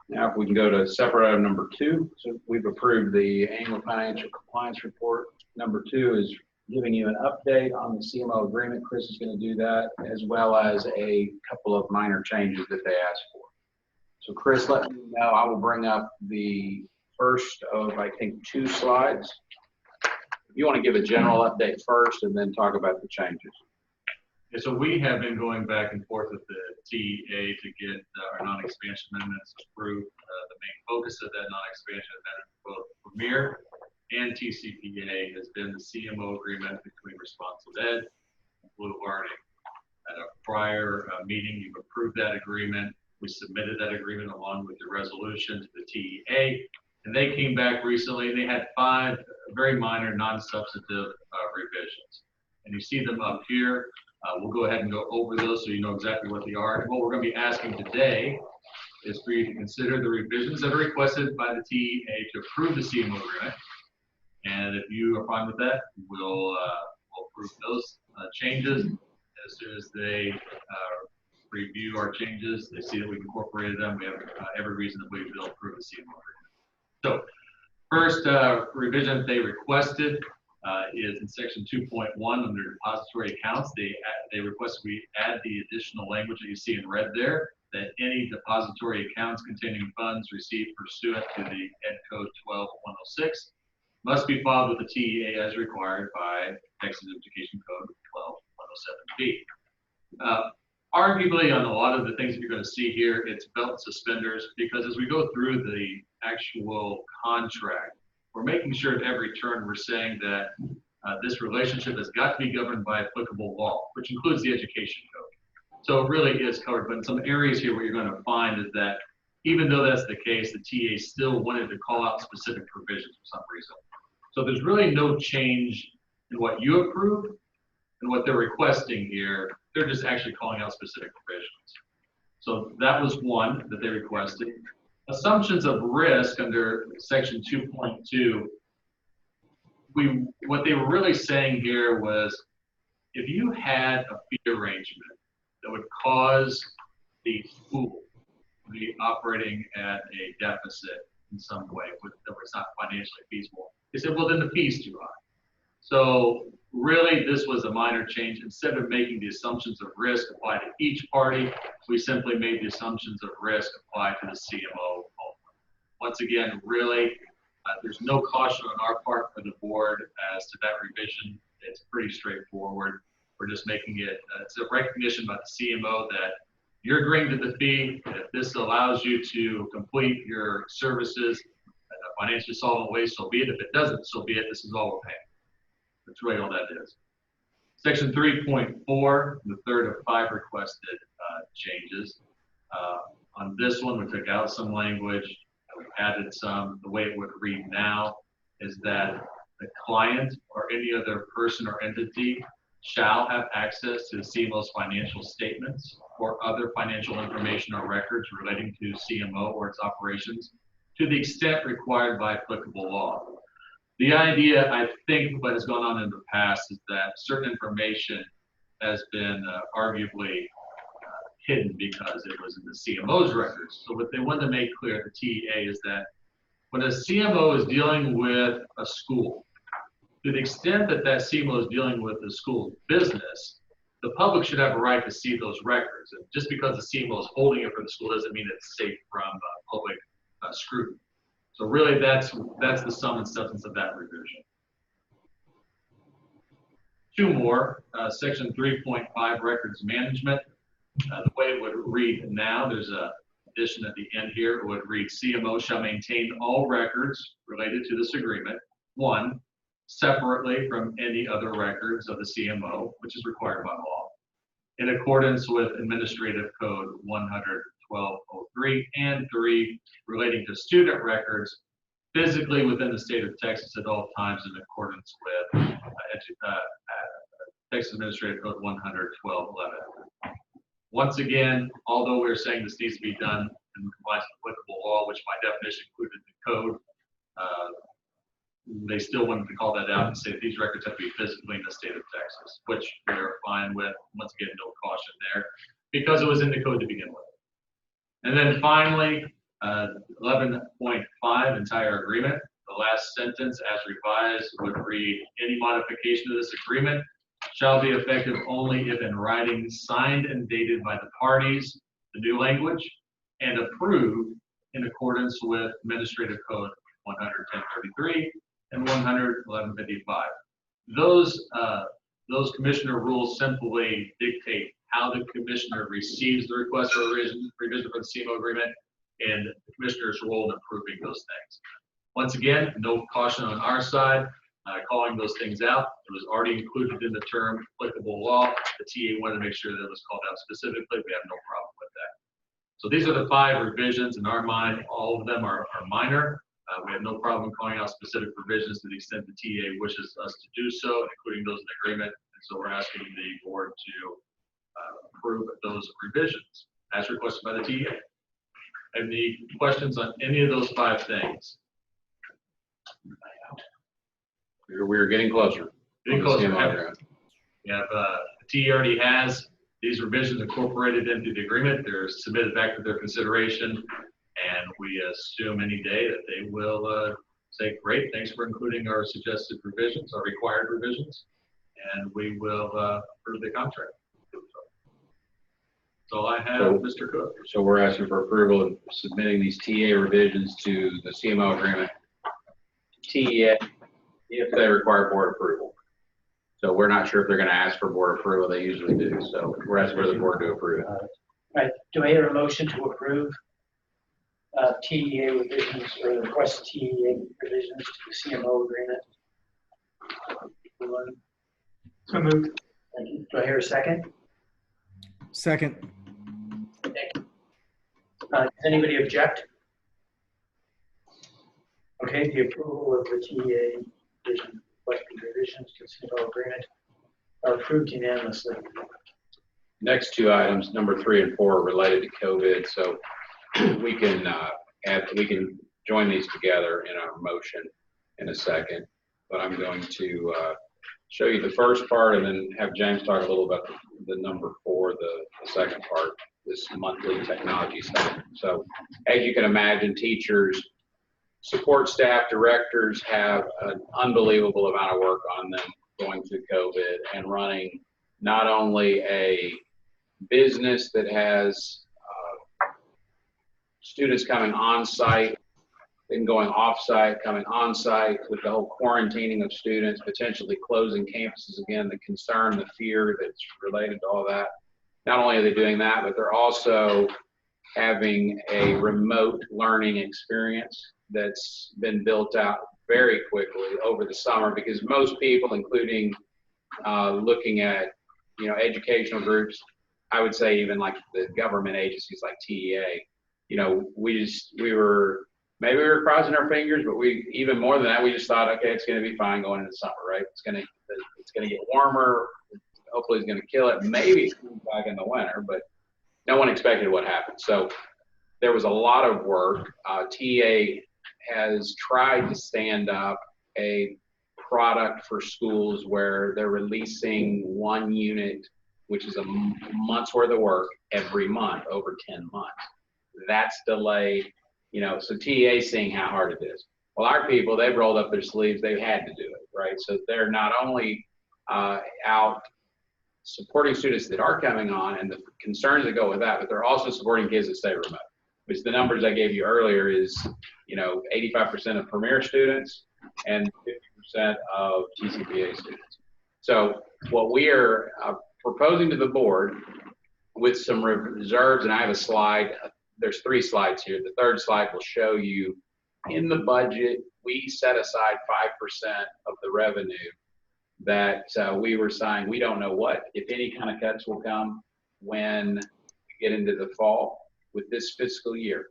Now, if we can go to separate item number 2. So we've approved the annual financial compliance report. Number 2 is giving you an update on the CMO agreement. Chris is going to do that, as well as a couple of minor changes that they asked for. So Chris, let me know. I will bring up the first of, I think, 2 slides. If you want to give a general update first and then talk about the changes. Yeah, so we have been going back and forth with the TEA to get our non-expansion amendments approved. The main focus of that non-expansion amendment for both Premier and TCPA has been the CMO agreement between ResponsiveEd and Blue Learning. At a prior meeting, you've approved that agreement. We submitted that agreement along with the resolution to the TEA, and they came back recently. They had 5 very minor, non-substantive revisions, and you see them up here. We'll go ahead and go over those so you know exactly what they are. And what we're going to be asking today is for you to consider the revisions that are requested by the TEA to approve the CMO agreement. And if you are fine with that, we'll approve those changes. As soon as they review our changes, they see that we've incorporated them, we have every reason to believe they'll approve the CMO agreement. So first revision that they requested is in section 2.1 under depository accounts. They request we add the additional language that you see in red there, that any depository accounts containing funds received pursuant to the Ed Code 12106 must be filed with the TEA as required by Texas Education Code 12107B. Arguably, on a lot of the things that you're going to see here, it's belt and suspenders, because as we go through the actual contract, we're making sure at every turn we're saying that this relationship has got to be governed by applicable law, which includes the education code. So it really is covered. But in some areas here, what you're going to find is that even though that's the case, the TA still wanted to call out specific provisions for some reason. So there's really no change in what you approve and what they're requesting here. They're just actually calling out specific provisions. So that was one that they requested. Assumptions of risk under section 2.2, what they were really saying here was, if you had a fee arrangement that would cause the school to be operating at a deficit in some way, that was not financially feasible, they said, well, then the fee's too high. So really, this was a minor change. Instead of making the assumptions of risk apply to each party, we simply made the assumptions of risk apply to the CMO only. Once again, really, there's no caution on our part for the board as to that revision. It's pretty straightforward. We're just making it, it's a recognition by the CMO that you're agreeing to the fee. If this allows you to complete your services in a financially solvent way, so be it. If it doesn't, so be it. This is all we're paying. That's really all that is. Section 3.4, the third of 5 requested changes. On this one, we took out some language. We added some. The way it would read now is that the client or any other person or entity shall have access to the CMO's financial statements or other financial information or records relating to CMO or its operations to the extent required by applicable law. The idea, I think, what has gone on in the past is that certain information has been arguably hidden because it was in the CMO's records. So what they want to make clear at the TEA is that when a CMO is dealing with a school, to the extent that that CMO is dealing with the school's business, the public should have a right to see those records. And just because the CMO is holding it for the school doesn't mean it's safe from public scrutiny. So really, that's the sum and substance of that revision. Two more, section 3.5, records management. The way it would read now, there's an addition at the end here. It would read, CMO shall maintain all records related to this agreement, one, separately from any other records of the CMO, which is required by law, in accordance with Administrative Code 11203, and 3, relating to student records physically within the state of Texas at all times in accordance with Texas Administrative Code 11211. Once again, although we're saying this needs to be done in compliance with applicable law, which by definition included the code, they still wanted to call that out and say that these records have to be physically in the state of Texas, which we are fine with. Once again, no caution there, because it was in the code to begin with. And then finally, 11.5, entire agreement. The last sentence, as revised, would read, any modification of this agreement shall be effective only if in writing, signed and dated by the parties, the new language, and approved in accordance with Administrative Code 11033 and 11155. Those commissioner rules simply dictate how the commissioner receives the request for revision for the CMO agreement and the commissioner's role in approving those things. Once again, no caution on our side. Calling those things out. It was already included in the term applicable law. The TA wanted to make sure that it was called out specifically. We have no problem with that. So these are the 5 revisions. In our mind, all of them are minor. We have no problem calling out specific provisions to the extent the TA wishes us to do so, including those in agreement. And so we're asking the board to approve those revisions as requested by the TA. Any questions on any of those 5 things? We're getting closer. Getting closer. Yeah, the TA already has these revisions incorporated into the agreement. They're submitted back for their consideration, and we assume any day that they will say, great, thanks for including our suggested revisions, our required revisions, and we will approve the contract. That's all I have, Mr. Cook. So we're asking for approval of submitting these TA revisions to the CMO agreement, TEA, if they require board approval. So we're not sure if they're going to ask for board approval. They usually do. So we're asking for the board to approve it. Right, do I hear a motion to approve TEA revisions or request TEA revisions to the CMO agreement? So moved. Thank you. Do I hear a second? Second. Thank you. Does anybody object? Okay, the approval of the TEA revisions to the CMO agreement are approved unanimously. Next two items, number 3 and 4, are related to COVID. So we can join these together in our motion in a second. But I'm going to show you the first part and then have James talk a little about the number 4, the second part, this monthly technology stuff. So as you can imagine, teachers, support staff, directors have an unbelievable amount of work on them going through COVID and running not only a business that has students coming on site, then going off site, coming on site with the whole quarantining of students, potentially closing campuses again, the concern, the fear that's related to all that. Not only are they doing that, but they're also having a remote learning experience that's been built out very quickly over the summer, because most people, including looking at, educational groups, I would say even like the government agencies like TEA, we were crossing our fingers, but even more than that, we just thought, okay, it's going to be fine going into summer, right? It's going to get warmer. Hopefully it's going to kill it. Maybe it's going to be back in the winter, but no one expected what happened. So there was a lot of work. TEA has tried to stand up a product for schools where they're releasing one unit, which is a month's worth of work every month over 10 months. That's delayed, so TEA is seeing how hard it is. Well, our people, they've rolled up their sleeves. They've had to do it, right? So they're not only out supporting students that are coming on and the concerns that go with that, but they're also supporting kids that stay remote, which the numbers I gave you earlier is, 85% of Premier students and 50% of TCPA students. So what we are proposing to the board with some reserves, and I have a slide, there's 3 slides here. The third slide will show you in the budget, we set aside 5% of the revenue that we were saying we don't know what, if any kind of cuts will come when we get into the fall with this fiscal year.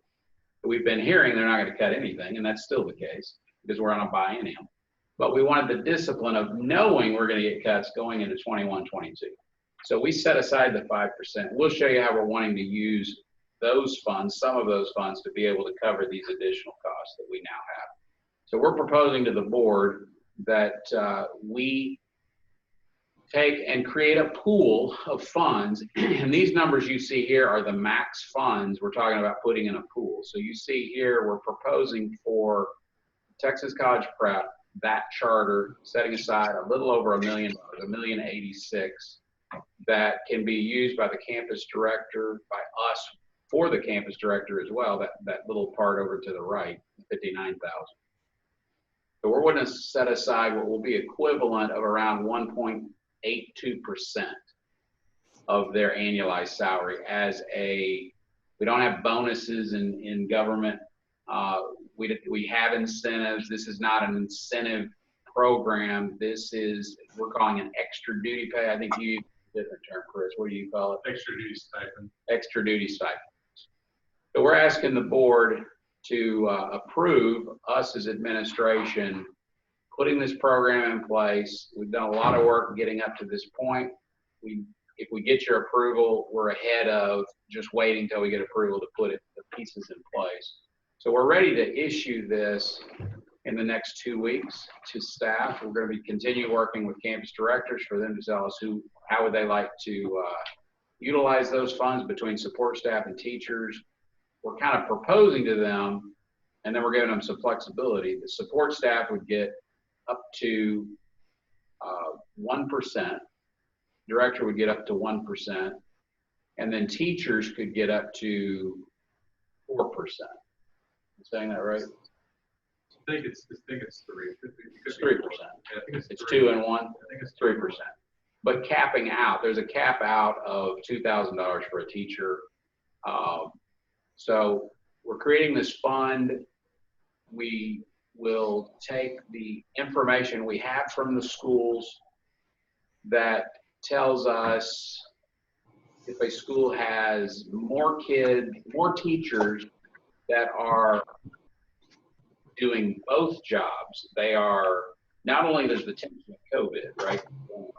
We've been hearing they're not going to cut anything, and that's still the case because we're on a biennium. But we wanted the discipline of knowing we're going to get cuts going into 21, 22. So we set aside the 5%. We'll show you how we're wanting to use those funds, some of those funds, to be able to cover these additional costs that we now have. So we're proposing to the board that we take and create a pool of funds, and these numbers you see here are the max funds we're talking about putting in a pool. So you see here we're proposing for Texas College Prep, that charter, setting aside a little over $1 million, $1,086,000, that can be used by the campus director, by us for the campus director as well, that little part over to the right, $59,000. So we're going to set aside what will be equivalent of around 1.82% of their annualized salary as we don't have bonuses in government. We have incentives. This is not an incentive program. We're calling it extra duty pay. I think you use a different term, Chris. What do you call it? Extra duty stipend. Extra duty stipend. So we're asking the board to approve us as administration putting this program in place. We've done a lot of work getting up to this point. If we get your approval, we're ahead of just waiting till we get approval to put the pieces in place. So we're ready to issue this in the next 2 weeks to staff. We're going to be continue working with campus directors for them to tell us how would they like to utilize those funds between support staff and teachers. We're kind of proposing to them and then we're giving them some flexibility. The support staff would get up to 1%. Director would get up to 1%. And then teachers could get up to 4%. I'm saying that right? I think it's 3. It's 3%. Yeah, I think It's 3. 2 and 1. I think it's 3%. But capping out, there's a cap out of $2,000 for a teacher. So we're creating this fund. We will take the information we have from the schools that tells us if a school has more teachers that are doing both jobs. They are, not only there's the tension of COVID, right now,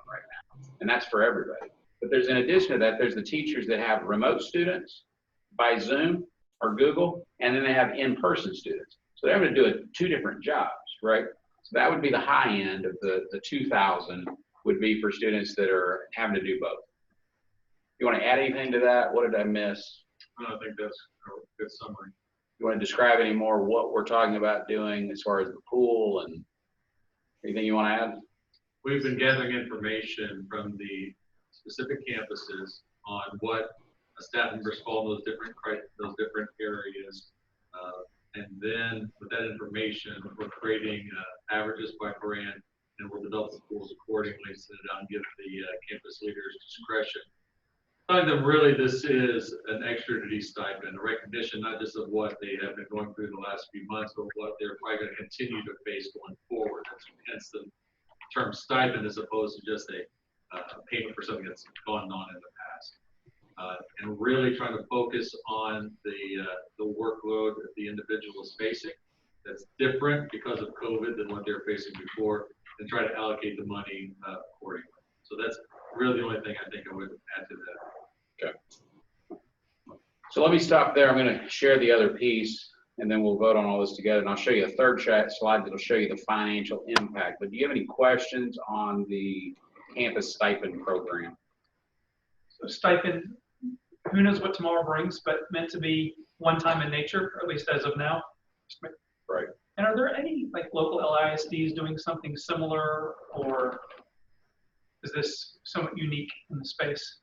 and that's for everybody, but there's, in addition to that, there's the teachers that have remote students by Zoom or Google, and then they have in-person students. So they're going to do 2 different jobs, right? So that would be the high end of the 2,000 would be for students that are having to do both. You want to add anything to that? What did I miss? I think that's a good summary. You want to describe any more what we're talking about doing as far as the pool and anything you want to add? We've been gathering information from the specific campuses on what a staff members fall in those different areas. And then with that information, we're creating averages by brand, and we'll develop the pools accordingly, set it out and give the campus leaders discretion. Telling them really this is an extra duty stipend, a recognition not just of what they have been going through the last few months, but what they're probably going to continue to face going forward. That's hence the term stipend as opposed to just a payment for something that's gone on in the past. And really trying to focus on the workload that the individual is facing. That's different because of COVID than what they were facing before, and try to allocate the money accordingly. So that's really the only thing I think I would add to that. Okay. So let me stop there. I'm going to share the other piece, and then we'll vote on all this together. And I'll show you a third slide that'll show you the financial impact. But do you have any questions on the campus stipend program? So stipend, who knows what tomorrow brings, but meant to be one-time in nature, or at least as of now. Right. And are there any like local LISDs doing something similar, or is this somewhat unique in the space?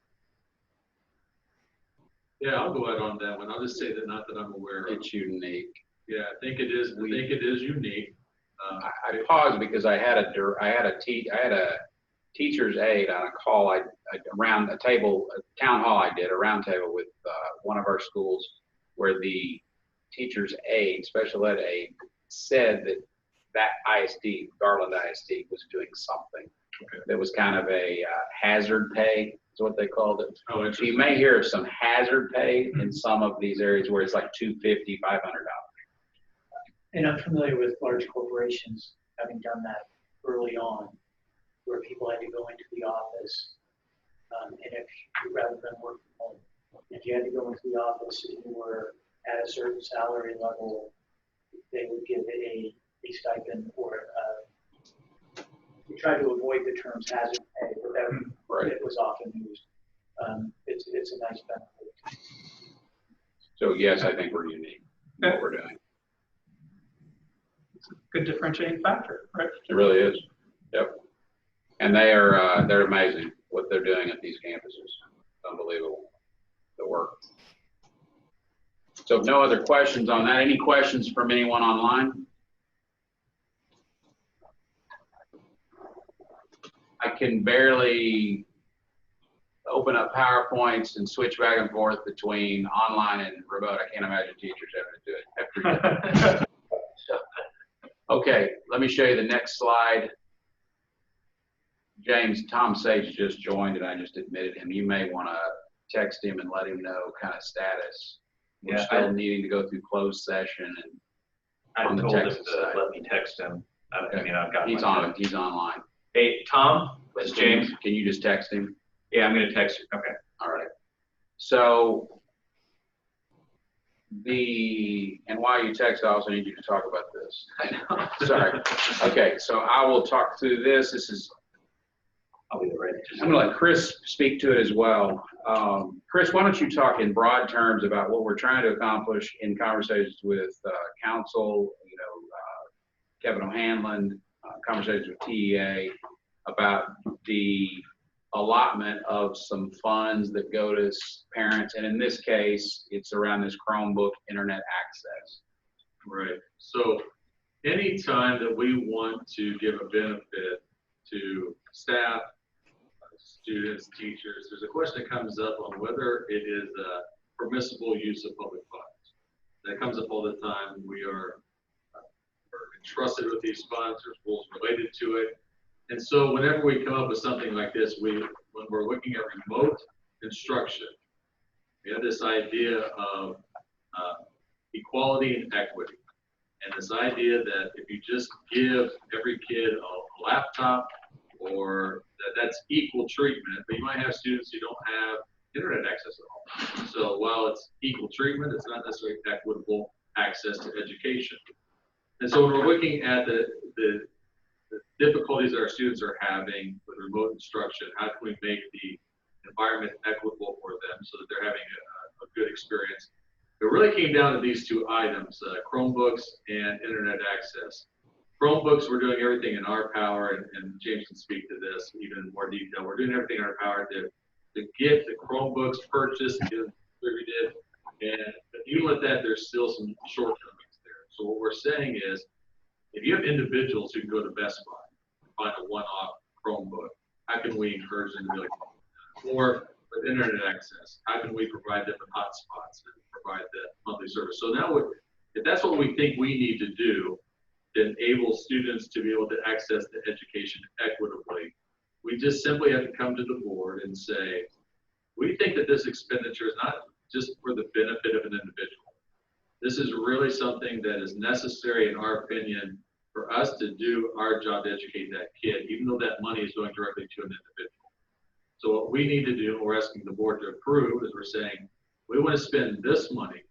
Yeah, I'll go ahead on that one. I'll just say that not that I'm aware of. It's unique. Yeah, I think it is. I think it is unique. I paused because I had a teacher's aide on a call around a table, a town hall I did, a round table with one of our schools where the teacher's aide, special ed aide, said that ISD, Garland ISD, was doing something that was kind of a hazard pay, is what they called it. Oh, so you may hear of some hazard pay in some of these areas where it's like $250, $500. And I'm familiar with large corporations having done that early on, where people had to go into the office, and if rather than work from home, if you had to go into the office and you were at a certain salary level, they would give a stipend, or we try to avoid the terms hazard pay, but that it was often used. It's a nice benefit. So yes, I think we're unique in what we're doing. Good differentiating factor, right? It really is. Yep. And they're amazing what they're doing at these campuses. Unbelievable, the work. So if no other questions on that, any questions from anyone online? I can barely open up PowerPoints and switch back and forth between online and remote. I can't imagine teachers having to do it. Okay, let me show you the next slide. James, Tom Sage just joined and I just admitted him. You may want to text him and let him know kind of status. We're still needing to go through closed session and I on the told him Texas to side. let me text him. I mean, I've got He's on. He's online. Hey, Tom, it's James. Can you just text him? Yeah, I'm going to text you. Okay. All right. So and while you text, I also need you to talk about this. I know. Sorry. Okay, so I will talk through this. This is, I'll be ready. I'm going to let Chris speak to it as well. Chris, why don't you talk in broad terms about what we're trying to accomplish in conversations with council, Kevin O'Hanlon, conversations with TEA about the allotment of some funds that go to parents, and in this case, it's around this Chromebook internet access. Right. So anytime that we want to give a benefit to staff, students, teachers, there's a question that comes up on whether it is a permissible use of public funds. That comes up all the time. We're entrusted with these funds, there's rules related to it. And so whenever we come up with something like this, when we're looking at remote instruction, we have this idea of equality and equity. And this idea that if you just give every kid a laptop, or that's equal treatment, but you might have students who don't have internet access at all. So while it's equal treatment, it's not necessarily equitable access to education. And so when we're looking at the difficulties that our students are having with remote instruction, how can we make the environment equitable for them so that they're having a good experience? It really came down to these two items, Chromebooks and internet access. Chromebooks, we're doing everything in our power, and James can speak to this even in more detail. We're doing everything in our power to get the Chromebooks purchased, distributed, and even with that, there's still some shortcomings there. So what we're saying is, if you have individuals who go to Best Buy and find a one-off Chromebook, how can we encourage them to be like, or with internet access, how can we provide them with hotspots and provide that monthly service? So now, if that's what we think we need to do to enable students to be able to access the education equitably, we just simply have to come to the board and say, we think that this expenditure is not just for the benefit of an individual. This is really something that is necessary, in our opinion, for us to do our job to educate that kid, even though that money is going directly to an individual. So what we need to do, and we're asking the board to approve, is we're saying, we want to spend this money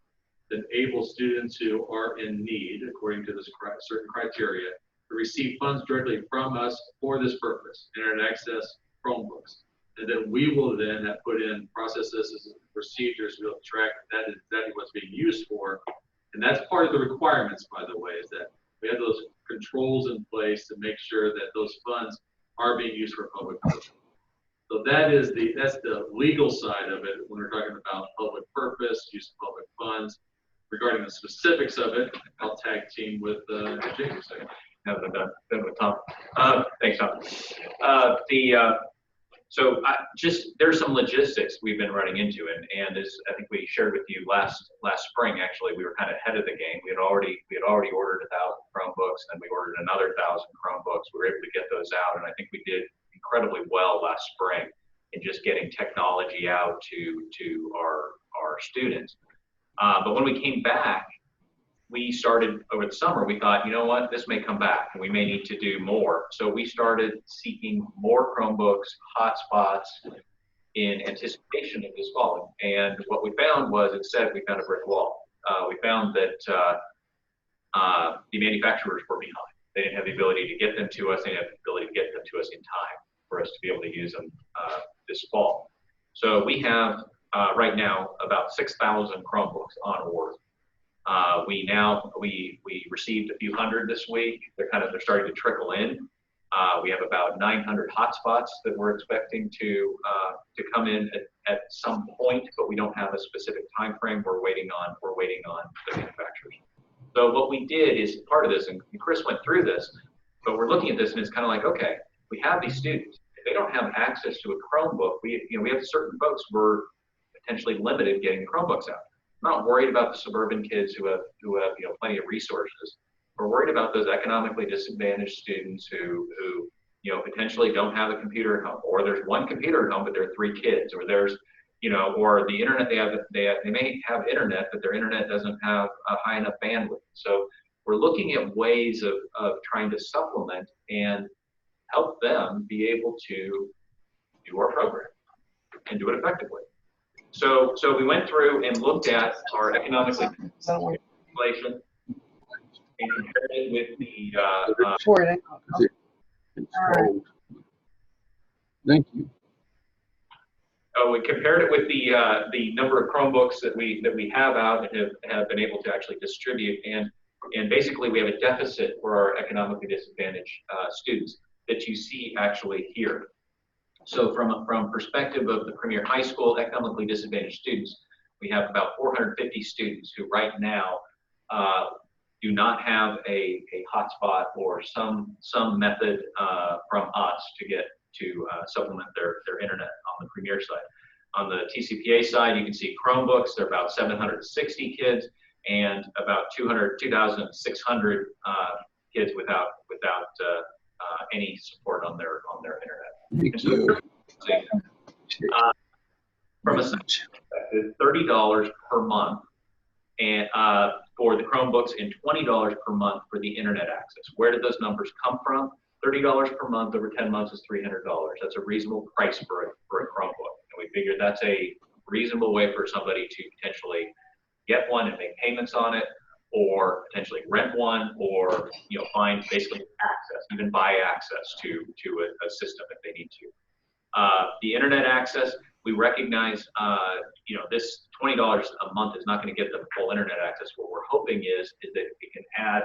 to enable students who are in need, according to this certain criteria, to receive funds directly from us for this purpose, internet access, Chromebooks. And then we will then have put in processes and procedures to be able to track that is exactly what's being used for. And that's part of the requirements, by the way, is that we have those controls in place to make sure that those funds are being used for public purpose. So that's the legal side of it when we're talking about public purpose, use of public funds. Regarding the specifics of it, I'll tag team with James. No, done with Tom. Thanks, Tom. There's some logistics we've been running into, and as I think we shared with you last spring, actually, we were kind of ahead of the game. We had already ordered 1,000 Chromebooks, and we ordered another 1,000 Chromebooks. We were able to get those out, and I think we did incredibly well last spring in just getting technology out to our students. But when we came back, we started over the summer, we thought, you know what, this may come back and we may need to do more. So we started seeking more Chromebooks, hotspots in anticipation of this fall. And what we found was, instead, we found a brick wall. We found that the manufacturers were behind. They didn't have the ability to get them to us. They didn't have the ability to get them to us in time for us to be able to use them this fall. So we have right now about 6,000 Chromebooks on order. We received a few hundred this week. They're starting to trickle in. We have about 900 hotspots that we're expecting to come in at some point, but we don't have a specific time frame. We're waiting on the manufacturers. So what we did is part of this, and Chris went through this, but we're looking at this and it's kind of like, okay, we have these students. If they don't have access to a Chromebook, we have certain folks who are potentially limited getting Chromebooks out. I'm not worried about the suburban kids who have plenty of resources. We're worried about those economically disadvantaged students who potentially don't have a computer at home, or there's one computer at home but there are 3 kids, or there's or the internet they may have internet but their internet doesn't have a high enough bandwidth. So we're looking at ways of trying to supplement and help them be able to do our program and do it effectively. So we went through and looked at our economically inflation and compared it with the Thank you. We compared it with the number of Chromebooks that we have out and have been able to actually distribute, and basically we have a deficit for our economically disadvantaged students that you see actually here. So from perspective of the Premier High School economically disadvantaged students, we have about 450 students who right now do not have a hotspot or some method from us to supplement their internet on the Premier side. On the TCPA side, you can see Chromebooks. There are about 760 kids and about 2,600 kids without any support on their internet. From a perspective, $30 per month and for the Chromebooks and $20 per month for the internet access. Where did those numbers come from? $30 per month over 10 months is $300. That's a reasonable price for a Chromebook. And we figured that's a reasonable way for somebody to potentially get one and make payments on it, or potentially rent one, or find basically access, even buy access to a system if they need to. The internet access, we recognize, this $20 a month is not going to get them full internet access. What we're hoping is that it can add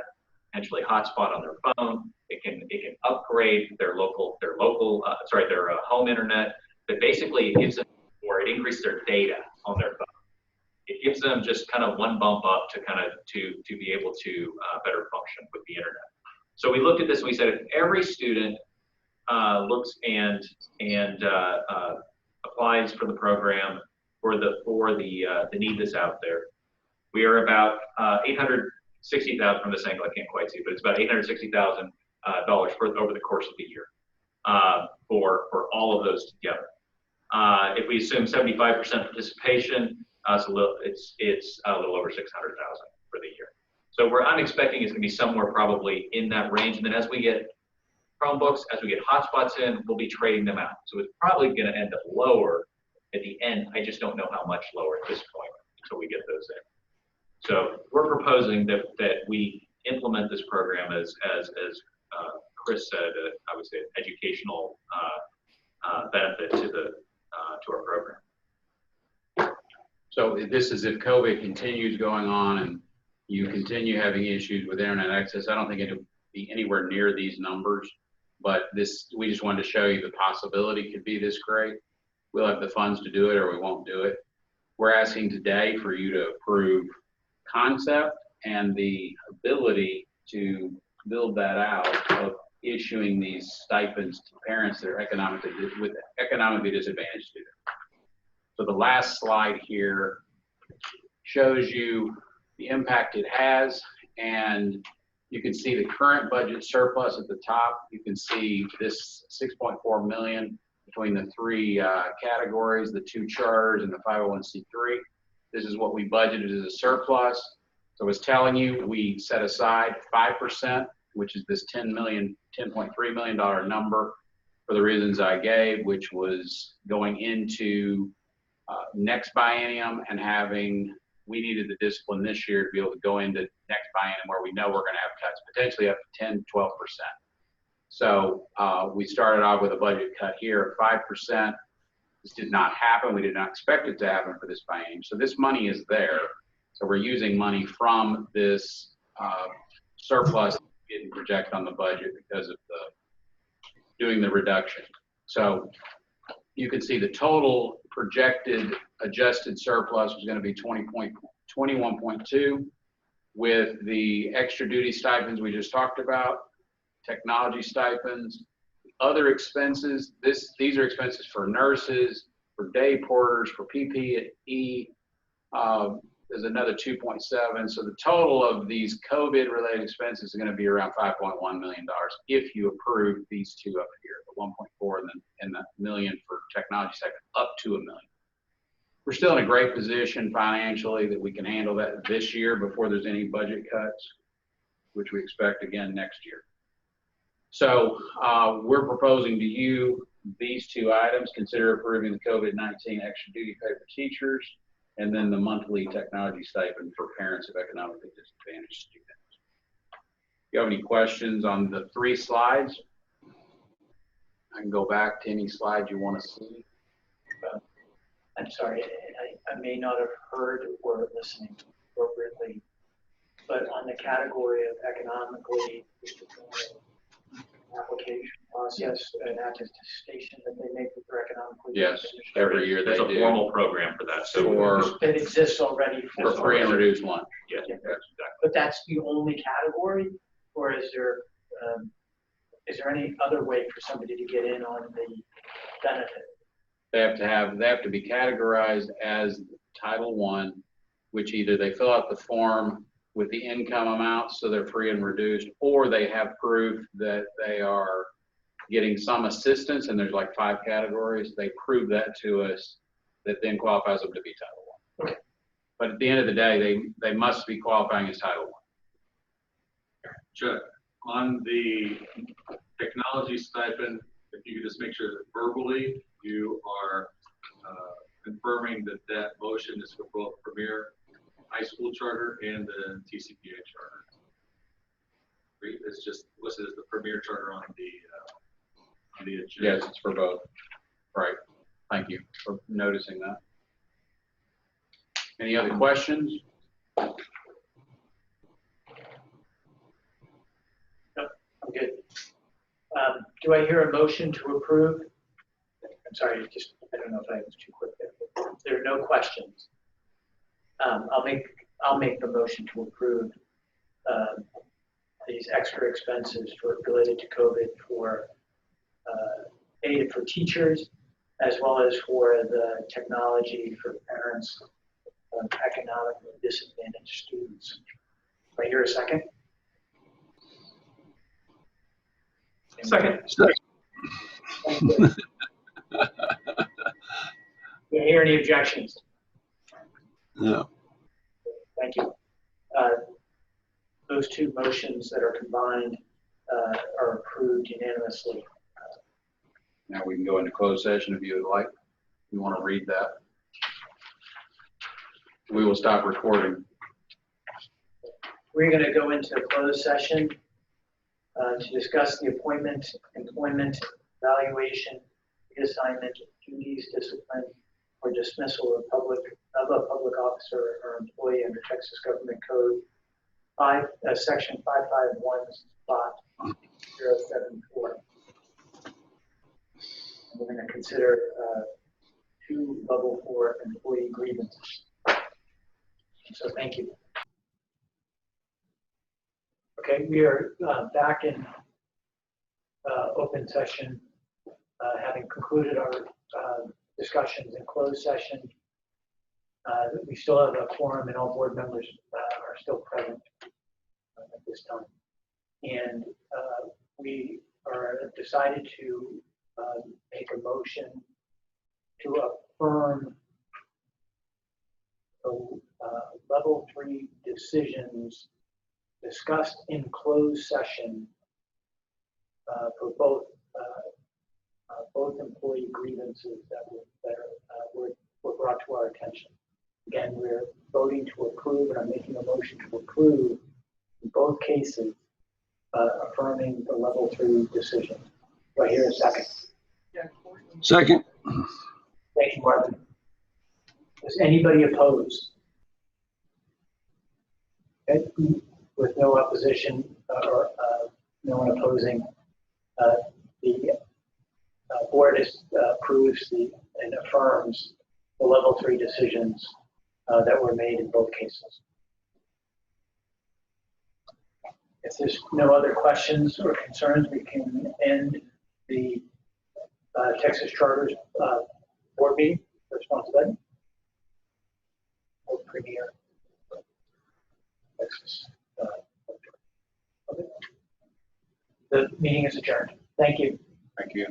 potentially a hotspot on their phone. It can upgrade their home internet. But basically, it gives them, or it increases their data on their phone. It gives them just kind of one bump up to be able to better function with the internet. So we looked at this and we said, if every student looks and applies for the program for the need that's out there, we are about $860,000 from this angle. I can't quite see, but it's about $860,000 over the course of the year for all of those together. If we assume 75% participation, it's a little over $600,000 for the year. So I'm expecting it's going to be somewhere probably in that range. And then as we get Chromebooks, as we get hotspots in, we'll be trading them out. So it's probably going to end up lower at the end. I just don't know how much lower at this point until we get those in. So we're proposing that we implement this program as Chris said, I would say educational benefit to our program. So this is if COVID continues going on and you continue having issues with internet access. I don't think it'll be anywhere near these numbers, but we just wanted to show you the possibility could be this great. We'll have the funds to do it or we won't do it. We're asking today for you to approve concept and the ability to build that out of issuing these stipends to parents that are economically disadvantaged students. So the last slide here shows you the impact it has, and you can see the current budget surplus at the top. You can see this $6.4 million between the three categories, the two charters and the 501c3. This is what we budgeted as a surplus. So I was telling you, we set aside 5%, which is this $10.3 million number for the reasons I gave, which was going into next biennium and we needed the discipline this year to be able to go into next biennium where we know we're going to have cuts, potentially up to 10, 12%. So we started off with a budget cut here of 5%. This did not happen. We did not expect it to happen for this biennium. So this money is there. So we're using money from this surplus we didn't project on the budget because of doing the reduction. So you can see the total projected adjusted surplus was going to be 21.2 with the extra duty stipends we just talked about, technology stipends, other expenses. These are expenses for nurses, for day porters, for PPE. There's another 2.7. So the total of these COVID-related expenses is going to be around $5.1 million if you approve these two up here, the 1.4 and the million for technology stipend, up to $1 million. We're still in a great position financially that we can handle that this year before there's any budget cuts, which we expect again next year. So we're proposing to you these two items. Consider approving the COVID-19 extra duty pay for teachers and then the monthly technology stipend for parents of economically disadvantaged students. If you have any questions on the three slides, I can go back to any slide you want to see. I'm sorry, I may not have heard or listening appropriately, but on the category of economically application process and attestation that they make with their economically. Yes, every year they There's a do. formal program for that. So For, That exists already for free and reduced lunch. yes, Yeah. that's exactly. But that's the only category, or is there any other way for somebody to get in on the benefit? They have to be categorized as Title I, which either they fill out the form with the income amount, so they're free and reduced, or they have proof that they are getting some assistance, and there's like 5 categories. They prove that to us, that then qualifies them to be Title I. Okay. But at the end of the day, they must be qualifying as Title I. Chuck, on the technology stipend, if you could just make sure that verbally you are confirming that that motion is for both Premier High School Charter and the TCPA Charter. It's just listed as the Premier Charter on the agenda. Yes, it's for both. Right. Thank you for noticing that. Any other questions? No, I'm good. Do I hear a motion to approve? I'm sorry, I don't know if I was too quick there. There are no questions. I'll make the motion to approve these extra expenses related to COVID for aid for teachers, as well as for the technology for parents of economically disadvantaged students. Do I hear a second? Second. Thank you. Do I hear any objections? No. Thank you. Those two motions that are combined are approved unanimously. Now we can go into closed session if you would like. You want to read that? We will stop recording. We're going to go into closed session to discuss the appointment, employment, evaluation, reassignment, duties, discipline, or dismissal of a public officer or employee under Texas Government Code Section 551, spot 074. And we're going to consider 2 level 4 employee grievances. So thank you. Okay, we are back in open session, having concluded our discussions in closed session. We still have a quorum and all board members are still present at this time. And we are decided to make a motion to affirm the level 3 decisions discussed in closed session for both employee grievances that were brought to our attention. Again, we're voting to approve, and I'm making a motion to approve in both cases, affirming the level 3 decision. Do I hear a second? Second. Thank you, Marvin. Does anybody oppose? Okay. With no opposition or no one opposing, the board approves and affirms the level 3 decisions that were made in both cases. If there's no other questions or concerns, we can end the Texas Charters board meeting. ResponsiveEd. Premier Texas. Okay. The meeting is adjourned. Thank you. Thank you.